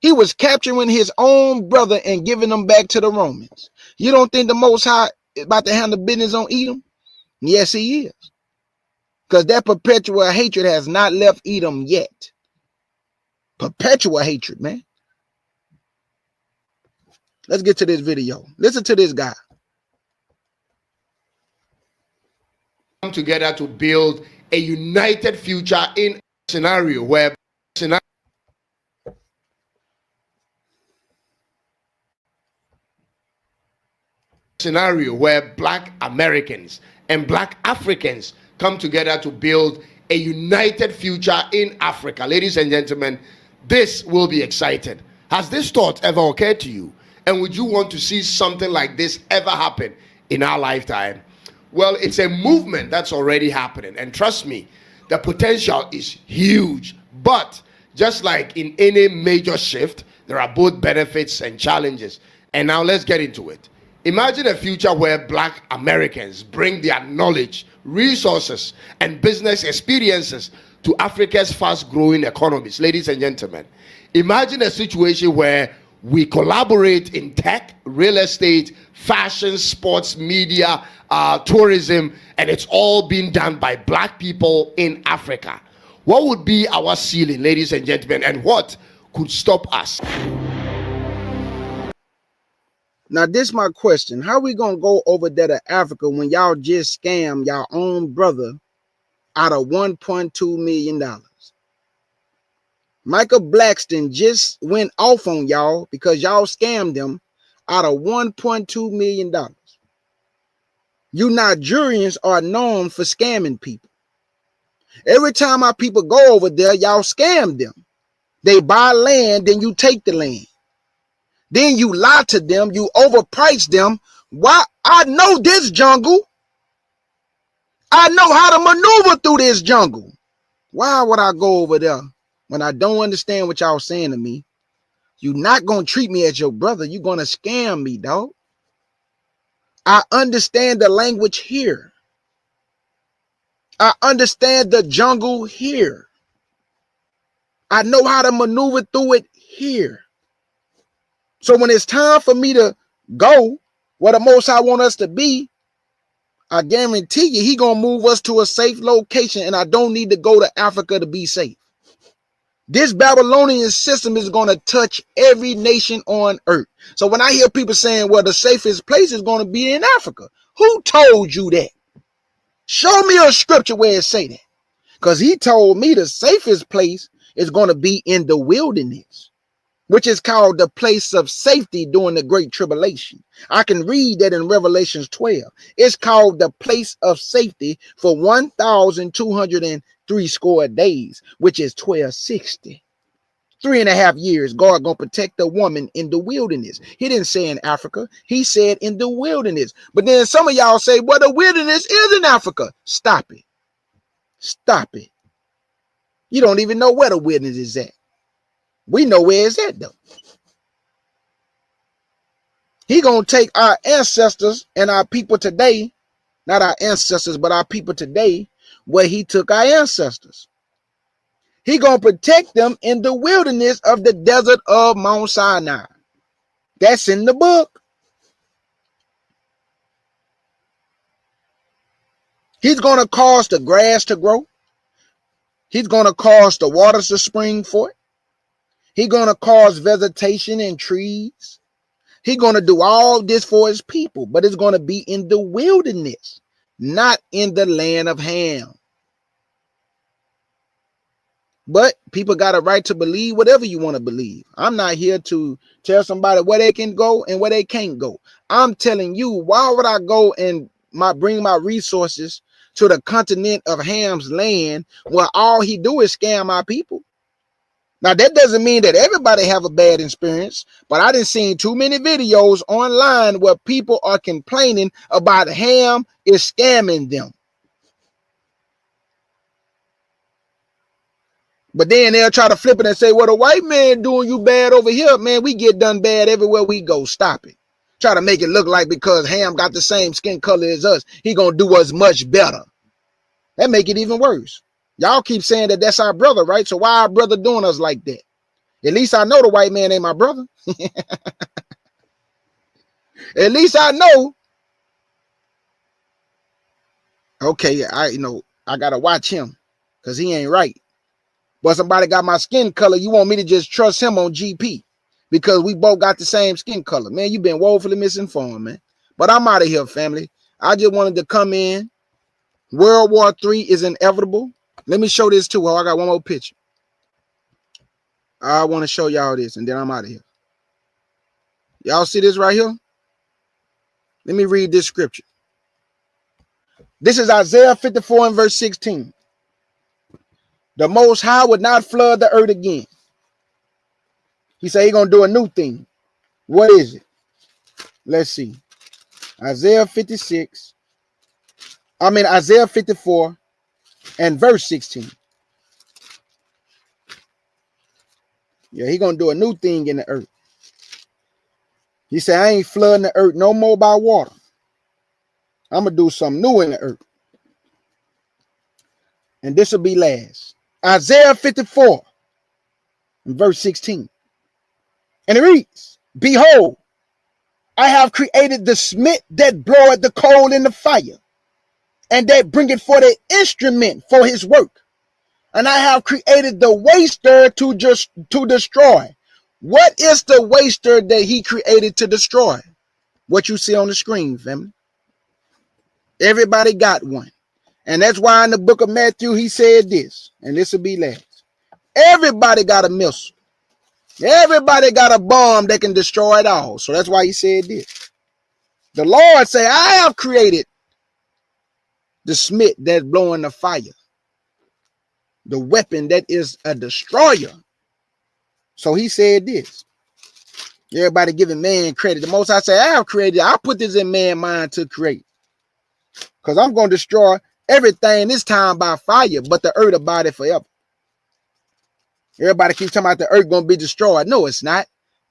He was capturing his own brother and giving them back to the Romans. You don't think the Most High is about to handle business on Edom? Yes, he is. Because that perpetual hatred has not left Edom yet. Perpetual hatred, man. Let's get to this video. Listen to this guy. Come together to build a united future in a scenario where Black Americans and Black Africans come together to build a united future in Africa. Ladies and gentlemen, this will be exciting. Has this thought ever occurred to you? And would you want to see something like this ever happen in our lifetime? Well, it's a movement that's already happening. And trust me, the potential is huge. But just like in any major shift, there are both benefits and challenges. And now let's get into it. Imagine a future where Black Americans bring their knowledge, resources, and business experiences to Africa's fast-growing economies. Ladies and gentlemen, imagine a situation where we collaborate in tech, real estate, fashion, sports, media, tourism, and it's all being done by Black people in Africa. What would be our ceiling, ladies and gentlemen, and what could stop us? Now, this my question. How we going to go over there to Africa when y'all just scam y'all own brother out of $1.2 million? Michael Blackston just went off on y'all because y'all scammed them out of $1.2 million. You Nigerians are known for scamming people. Every time our people go over there, y'all scam them. They buy land, then you take the land. Then you lie to them, you overprice them. Why? I know this jungle. I know how to maneuver through this jungle. Why would I go over there when I don't understand what y'all saying to me? You're not going to treat me as your brother. You're going to scam me, dog. I understand the language here. I understand the jungle here. I know how to maneuver through it here. So when it's time for me to go where the Most High want us to be, I guarantee you he gonna move us to a safe location, and I don't need to go to Africa to be safe. This Babylonian system is gonna touch every nation on earth. So when I hear people saying, well, the safest place is gonna be in Africa, who told you that? Show me a scripture where it say that. Because he told me the safest place is gonna be in the wilderness, which is called the place of safety during the Great Tribulation. I can read that in Revelations 12. It's called the place of safety for 1,203 score days, which is 1260. 3.5 years, God gonna protect the woman in the wilderness. He didn't say in Africa. He said in the wilderness. But then some of y'all say, well, the wilderness is in Africa. Stop it. Stop it. You don't even know where the wilderness is at. We know where it's at, though. He gonna take our ancestors and our people today not our ancestors, but our people today, where he took our ancestors. He gonna protect them in the wilderness of the desert of Mount Sinai. That's in the book. He's gonna cause the grass to grow. He's gonna cause the waters to spring forth. He's gonna cause vegetation and trees. He's gonna do all this for his people, but it's gonna be in the wilderness, not in the land of Ham. But people got a right to believe whatever you want to believe. I'm not here to tell somebody where they can go and where they can't go. I'm telling you, why would I go and bring my resources to the continent of Ham's land where all he do is scam my people? Now, that doesn't mean that everybody have a bad experience, but I done seen too many videos online where people are complaining about Ham is scamming them. But then they'll try to flip it and say, well, the white man doing you bad over here. Man, we get done bad everywhere we go. Stop it. Try to make it look like because Ham got the same skin color as us, he gonna do us much better. That make it even worse. Y'all keep saying that that's our brother, right? So why our brother doing us like that? At least I know the white man ain't my brother. At least I know. Okay, I gotta watch him because he ain't right. But somebody got my skin color, you want me to just trust him on GP because we both got the same skin color. Man, you've been woefully misinformed, man. But I'm out of here, family. I just wanted to come in. World War III is inevitable. Let me show this too. Oh, I got one more picture. I want to show y'all this, and then I'm out of here. Y'all see this right here? Let me read this scripture. This is Isaiah 54 and verse 16. The Most High would not flood the earth again. He said he's going to do a new thing. What is it? Let's see. Isaiah 54 and verse 16. Yeah, he's going to do a new thing in the earth. He said, I ain't flooding the earth no more by water. I'm going to do something new in the earth. And this will be last. Isaiah 54 and verse 16. And it reads, behold, I have created the smith that bloweth the coal in the fire, and that bringeth forth an instrument for his work. And I have created the waster to destroy. What is the waster that he created to destroy? What you see on the screen, family. Everybody got one. And that's why in the book of Matthew, he said this, and this will be last. Everybody got a missile. Everybody got a bomb that can destroy it all. So that's why he said this. The Lord said, I have created the smith that's blowing the fire. The weapon that is a destroyer. So he said this. Everybody giving man credit. The Most High say, I have created, I put this in man's mind to create. Because I'm going to destroy everything this time by fire, but the earth about it forever. Everybody keeps talking about the earth going to be destroyed. No, it's not.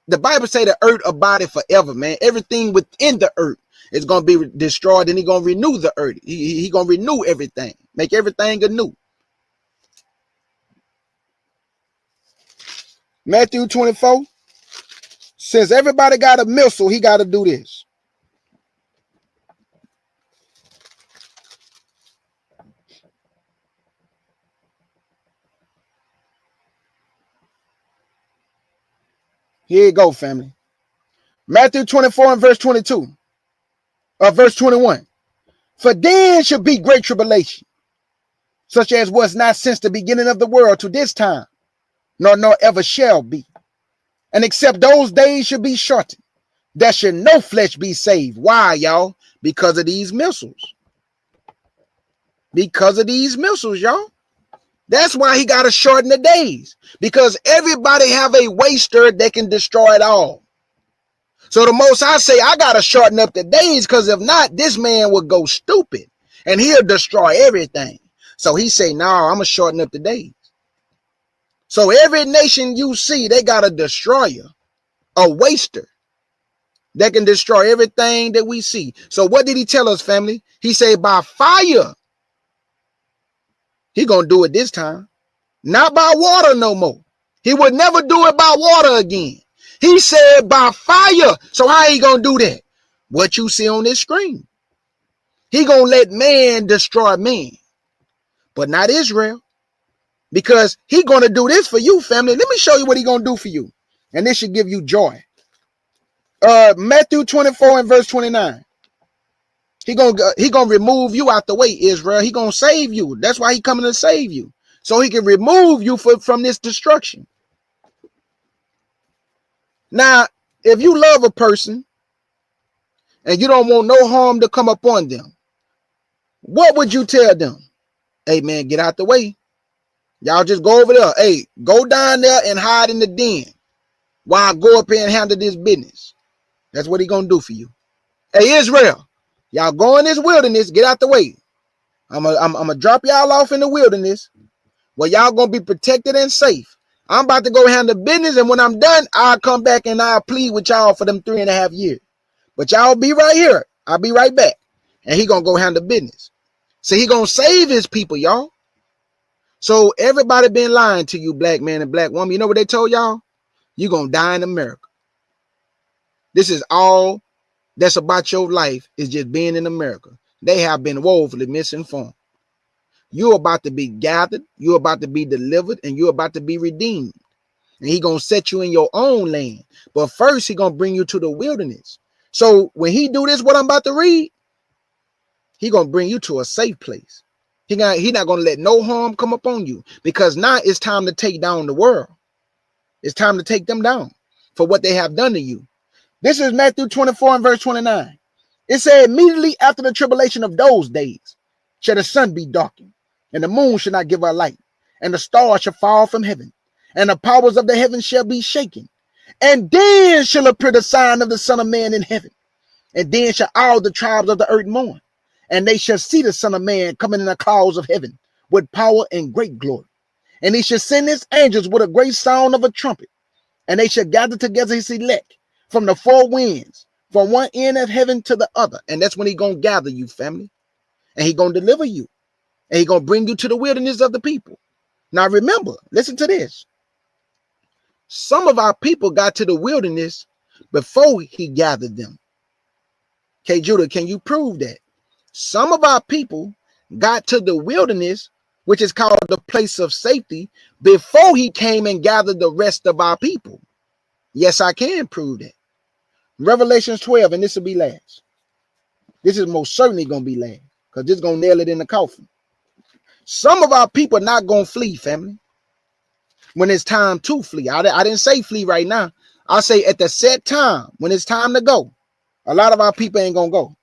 The Bible say the earth about it forever, man. Everything within the earth is going to be destroyed, and he's going to renew the earth. He going to renew everything, make everything anew. Matthew 24, since everybody got a missile, he got to do this. Here you go, family. Matthew 24 and verse 22. Verse 21. For then shall be great tribulation, such as was not since the beginning of the world to this time, nor ever shall be. And except those days should be shortened, there should no flesh be saved. Why, y'all? Because of these missiles. Because of these missiles, y'all. That's why he got to shorten the days. Because everybody have a waster that can destroy it all. So the Most High say, I got to shorten up the days, because if not, this man will go stupid and he'll destroy everything. So he say, no, I'm going to shorten up the days. So every nation you see, they got a destroyer, a waster. that can destroy everything that we see. So what did he tell us, family? He said by fire. He gonna do it this time. Not by water no more. He would never do it by water again. He said by fire. So how he gonna do that? What you see on this screen. He gonna let man destroy man, but not Israel, because he gonna do this for you, family. Let me show you what he gonna do for you, and this should give you joy. Matthew 24 and verse 29. He gonna remove you out the way, Israel. He gonna save you. That's why he coming to save you, so he can remove you from this destruction. Now, if you love a person and you don't want no harm to come upon them, what would you tell them? Hey, man, get out the way. Y'all just go over there. Hey, go down there and hide in the den while I go up here and handle this business. That's what he gonna do for you. Hey, Israel, y'all go in this wilderness. Get out the way. I'm gonna drop y'all off in the wilderness where y'all gonna be protected and safe. I'm about to go handle business, and when I'm done, I'll come back and I'll plead with y'all for them 3.5 years. But y'all be right here. I'll be right back. And he gonna go handle business. So he gonna save his people, y'all. So everybody been lying to you, black man and black woman. You know what they told y'all? You gonna die in America. This is all that's about your life, is just being in America. They have been woefully misinformed. You're about to be gathered, you're about to be delivered, and you're about to be redeemed. And he gonna set you in your own land. But first, he gonna bring you to the wilderness. So when he do this, what I'm about to read, he gonna bring you to a safe place. He not gonna let no harm come upon you, because now it's time to take down the world. It's time to take them down for what they have done to you. This is Matthew 24 and verse 29. It said, immediately after the tribulation of those days shall the sun be darkened, and the moon shall not give her light, and the stars shall fall from heaven, and the powers of the heavens shall be shaken. And then shall appear the sign of the Son of Man in heaven. And then shall all the tribes of the earth mourn, and they shall see the Son of Man coming in the clouds of heaven with power and great glory. And he shall send his angels with a great sound of a trumpet, and they shall gather together his elect from the four winds, from one end of heaven to the other. And that's when he gonna gather you, family. And he gonna deliver you. And he gonna bring you to the wilderness of the people. Now remember, listen to this. Some of our people got to the wilderness before he gathered them. Okay, Judah, can you prove that? Some of our people got to the wilderness, which is called the place of safety, before he came and gathered the rest of our people. Yes, I can prove that. Revelations 12, and this will be last. This is most certainly going to be last, because this is going to nail it in the coffin. Some of our people are not going to flee, family, when it's time to flee. I didn't say flee right now. I say at the set time, when it's time to go. A lot of our people ain't going to go.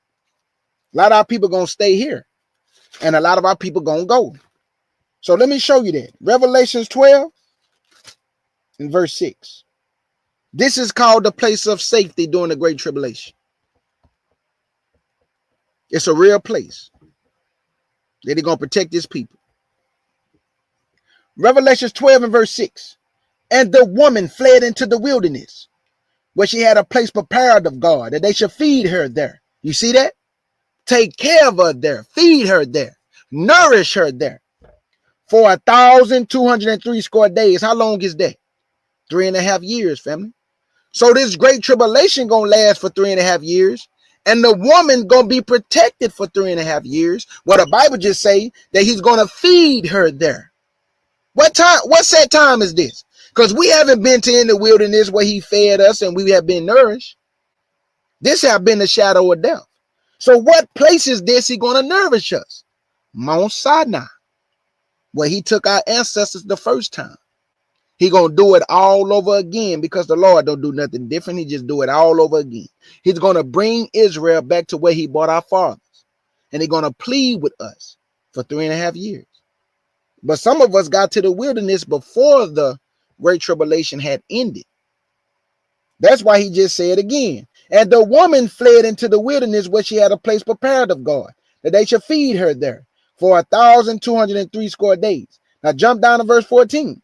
A lot of our people going to stay here, and a lot of our people going to go. So let me show you that. Revelations 12 and verse 6. This is called the place of safety during the Great Tribulation. It's a real place that they're going to protect his people. Revelations 12 and verse 6. And the woman fled into the wilderness, where she had a place prepared of God, that they should feed her there. You see that? Take care of her there. Feed her there. Nourish her there. For 1,203 score days. How long is that? 3.5 years, family. So this great tribulation gonna last for 3.5 years, and the woman gonna be protected for 3.5 years. Well, the Bible just say that he's gonna feed her there. What time? What set time is this? Because we haven't been to in the wilderness where he fed us and we have been nourished. This have been the shadow of death. So what place is this he gonna nourish us? Mount Sinai, where he took our ancestors the first time. He gonna do it all over again, because the Lord don't do nothing different. He just do it all over again. He's gonna bring Israel back to where he brought our fathers, and he's gonna plead with us for 3.5 years. But some of us got to the wilderness before the great tribulation had ended. That's why he just said again. And the woman fled into the wilderness, where she had a place prepared of God, that they should feed her there for 1,203 score days. Now jump down to verse 14.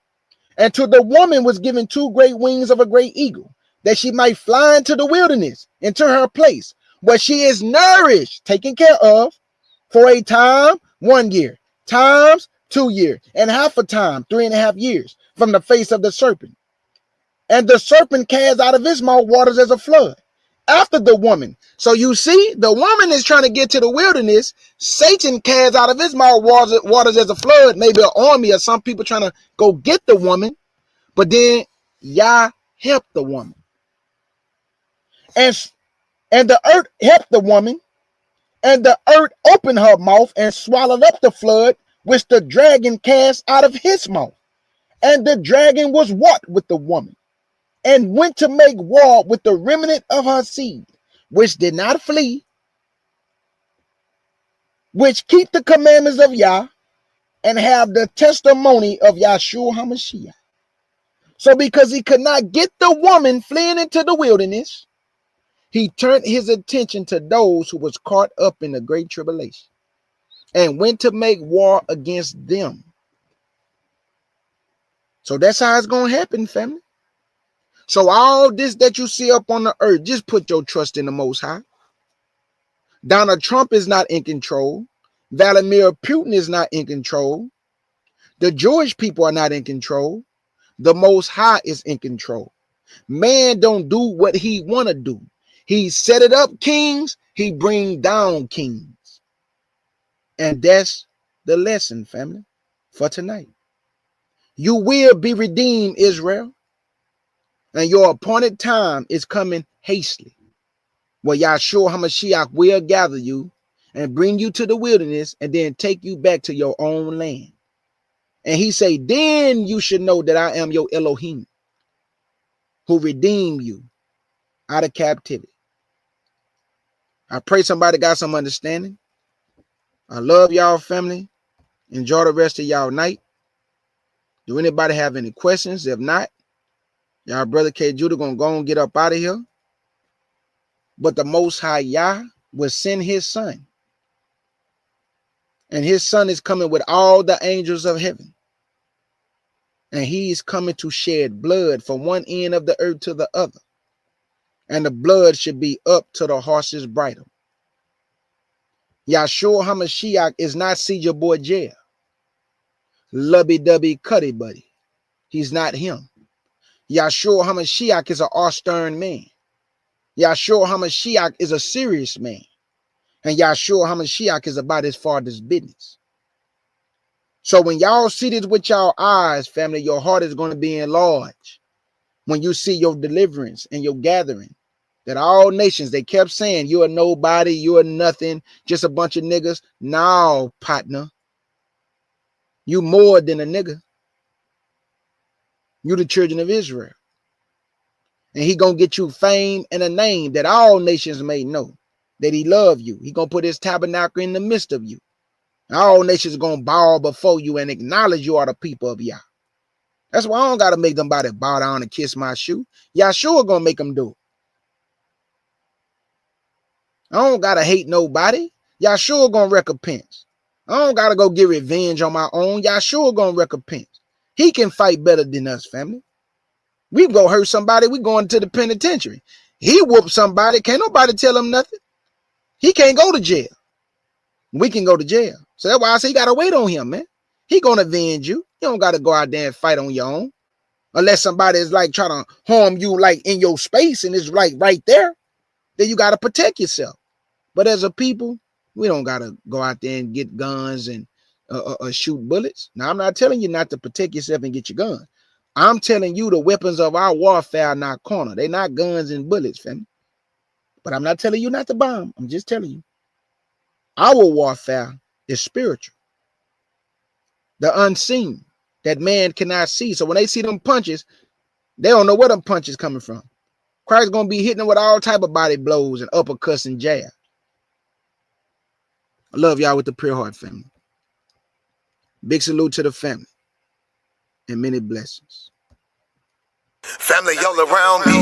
And to the woman was given 2 great wings of a great eagle, that she might fly into the wilderness, into her place, where she is nourished, taken care of, for a time, 1 year, times 2 years, and half a time, 3.5 years, from the face of the serpent. And the serpent cast out of his mouth waters as a flood after the woman. So you see, the woman is trying to get to the wilderness. Satan cast out of his mouth waters as a flood, maybe an army or some people trying to go get the woman. But then Yah helped the woman. And the earth helped the woman. And the earth opened her mouth and swallowed up the flood, which the dragon cast out of his mouth. And the dragon was what with the woman, and went to make war with the remnant of her seed, which did not flee, which keep the commandments of Yah, and have the testimony of Yahshua HaMashiach. So because he could not get the woman fleeing into the wilderness, he turned his attention to those who was caught up in the great tribulation, and went to make war against them. So that's how it's going to happen, family. So all this that you see up on the earth, just put your trust in the Most High. Donald Trump is not in control. Vladimir Putin is not in control. The Jewish people are not in control. The Most High is in control. Man don't do what he want to do. He set it up kings, he bring down kings. And that's the lesson, family, for tonight. You will be redeemed, Israel. And your appointed time is coming hastily, where Yahshua HaMashiach will gather you and bring you to the wilderness and then take you back to your own land. And he say, then you should know that I am your Elohim, who redeemed you out of captivity. I pray somebody got some understanding. I love y'all, family. Enjoy the rest of y'all night. Do anybody have any questions? If not, y'all brother K. Judah gonna go and get up out of here. But the Most High Yah will send his son. And his son is coming with all the angels of heaven. And he's coming to shed blood from one end of the earth to the other. And the blood should be up to the horse's bridle. Yahshua HaMashiach is not see your boy jail. Lubby-dubby cuddy buddy. He's not him. Yahshua HaMashiach is an austere man. Yahshua HaMashiach is a serious man. And Yahshua HaMashiach is about his father's business. So when y'all see this with y'all eyes, family, your heart is going to be enlarged. When you see your deliverance and your gathering, that all nations, they kept saying, you're nobody, you're nothing, just a bunch of niggas. No, partner. You more than a nigga. You the children of Israel. And he gonna get you fame and a name that all nations may know that he love you. He gonna put his tabernacle in the midst of you. All nations gonna bow before you and acknowledge you are the people of Yah. That's why I don't gotta make them bow down and kiss my shoe. Yahshua gonna make them do it. I don't gotta hate nobody. Yahshua gonna recompense. I don't gotta go get revenge on my own. Yahshua gonna recompense. He can fight better than us, family. We go hurt somebody, we going to the penitentiary. He whooped somebody, can't nobody tell him nothing. He can't go to jail. We can go to jail. So that's why I say you gotta wait on him, man. He gonna avenge you. You don't gotta go out there and fight on your own. Unless somebody is like trying to harm you like in your space and it's like right there, then you gotta protect yourself. But as a people, we don't gotta go out there and get guns and shoot bullets. Now, I'm not telling you not to protect yourself and get your gun. I'm telling you the weapons of our warfare are not carnal. They're not guns and bullets, family. But I'm not telling you not to bomb. I'm just telling you. Our warfare is spiritual. The unseen that man cannot see. So when they see them punches, they don't know where them punches coming from. Christ's going to be hitting them with all type of body blows and uppercuts and jabs. I love y'all with the pure heart, family. Big salute to the family and many blessings. Family all around me.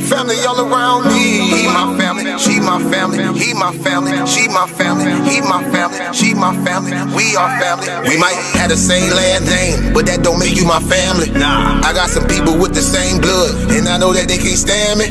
Family all around me. My family she my family, he my family, she my family, he my family, she my family, we are family. We might have the same last name, but that don't make you my family. I got some people with the same blood, and I know that they can't stand me.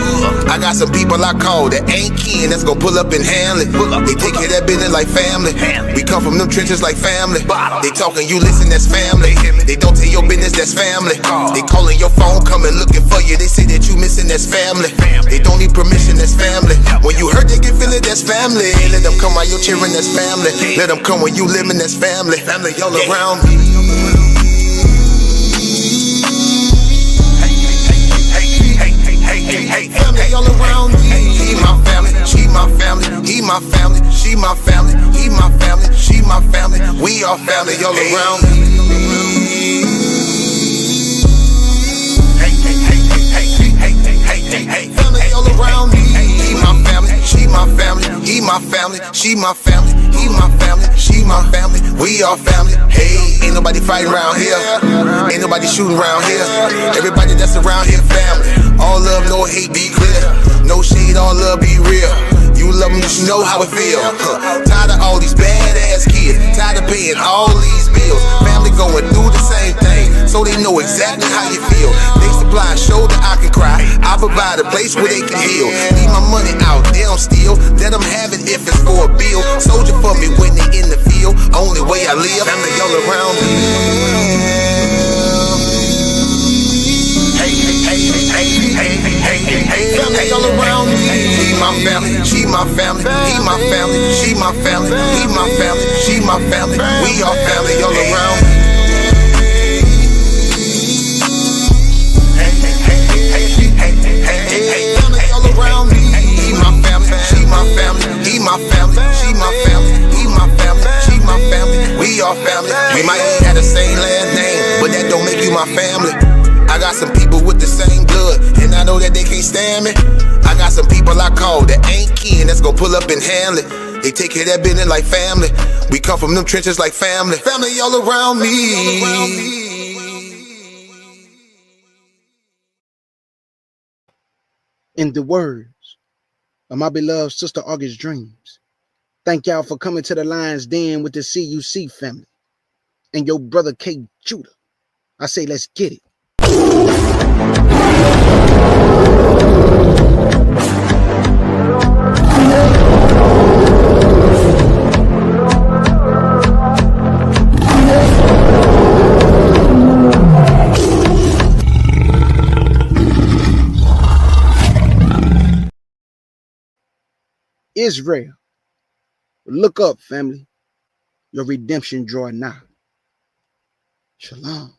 I got some people I call that ain't kin, that's gonna pull up and handle it. They take care of that business like family. We come from them trenches like family. They talking, you listen, that's family. They don't tell your business, that's family. They calling your phone, coming looking for you. They say that you missing, that's family. They don't need permission, that's family. When you hurt, they can feel it, that's family. Let them come while you're cheering, that's family. Let them come when you living, that's family. Family all around me. Hey, family all around me. He my family, she my family, he my family, she my family, he my family, she my family. We are family all around me. Hey, family all around me. He my family, she my family, he my family, she my family, he my family, she my family. We are family. Hey, ain't nobody fighting around here. Ain't nobody shooting around here. Everybody that's around here, family. All love, no hate, be clear. No shade, all love, be real. You love them, you should know how it feel. Tired of all these badass kids. Tired of paying all these bills. Family going through the same thing, so they know exactly how you feel. They supply a shoulder I can cry. I provide a place where they can heal. Leave my money out, they don't steal. Let them have it if it's for a bill. Soldier for me when they in the field. Only way I live, family all around me. Hey, family all around me. He my family, she my family, he my family, she my family, he my family, she my family. We are family all around me. Hey, family all around me. He my family, she my family, he my family, she my family, he my family, she my family. We are family. We might have the same last name, but that don't make you my family. I got some people with the same blood, and I know that they can't stand me. I got some people I call that ain't kin, that's gonna pull up and handle it. They take care of that business like family. We come from them trenches like family. Family all around me. In the words of my beloved sister August Dreams, thank y'all for coming to the Lion's Den with the CUC family and your brother K. Judah. I say, let's get it. Israel, look up, family. Your redemption draw nigh. Shalom.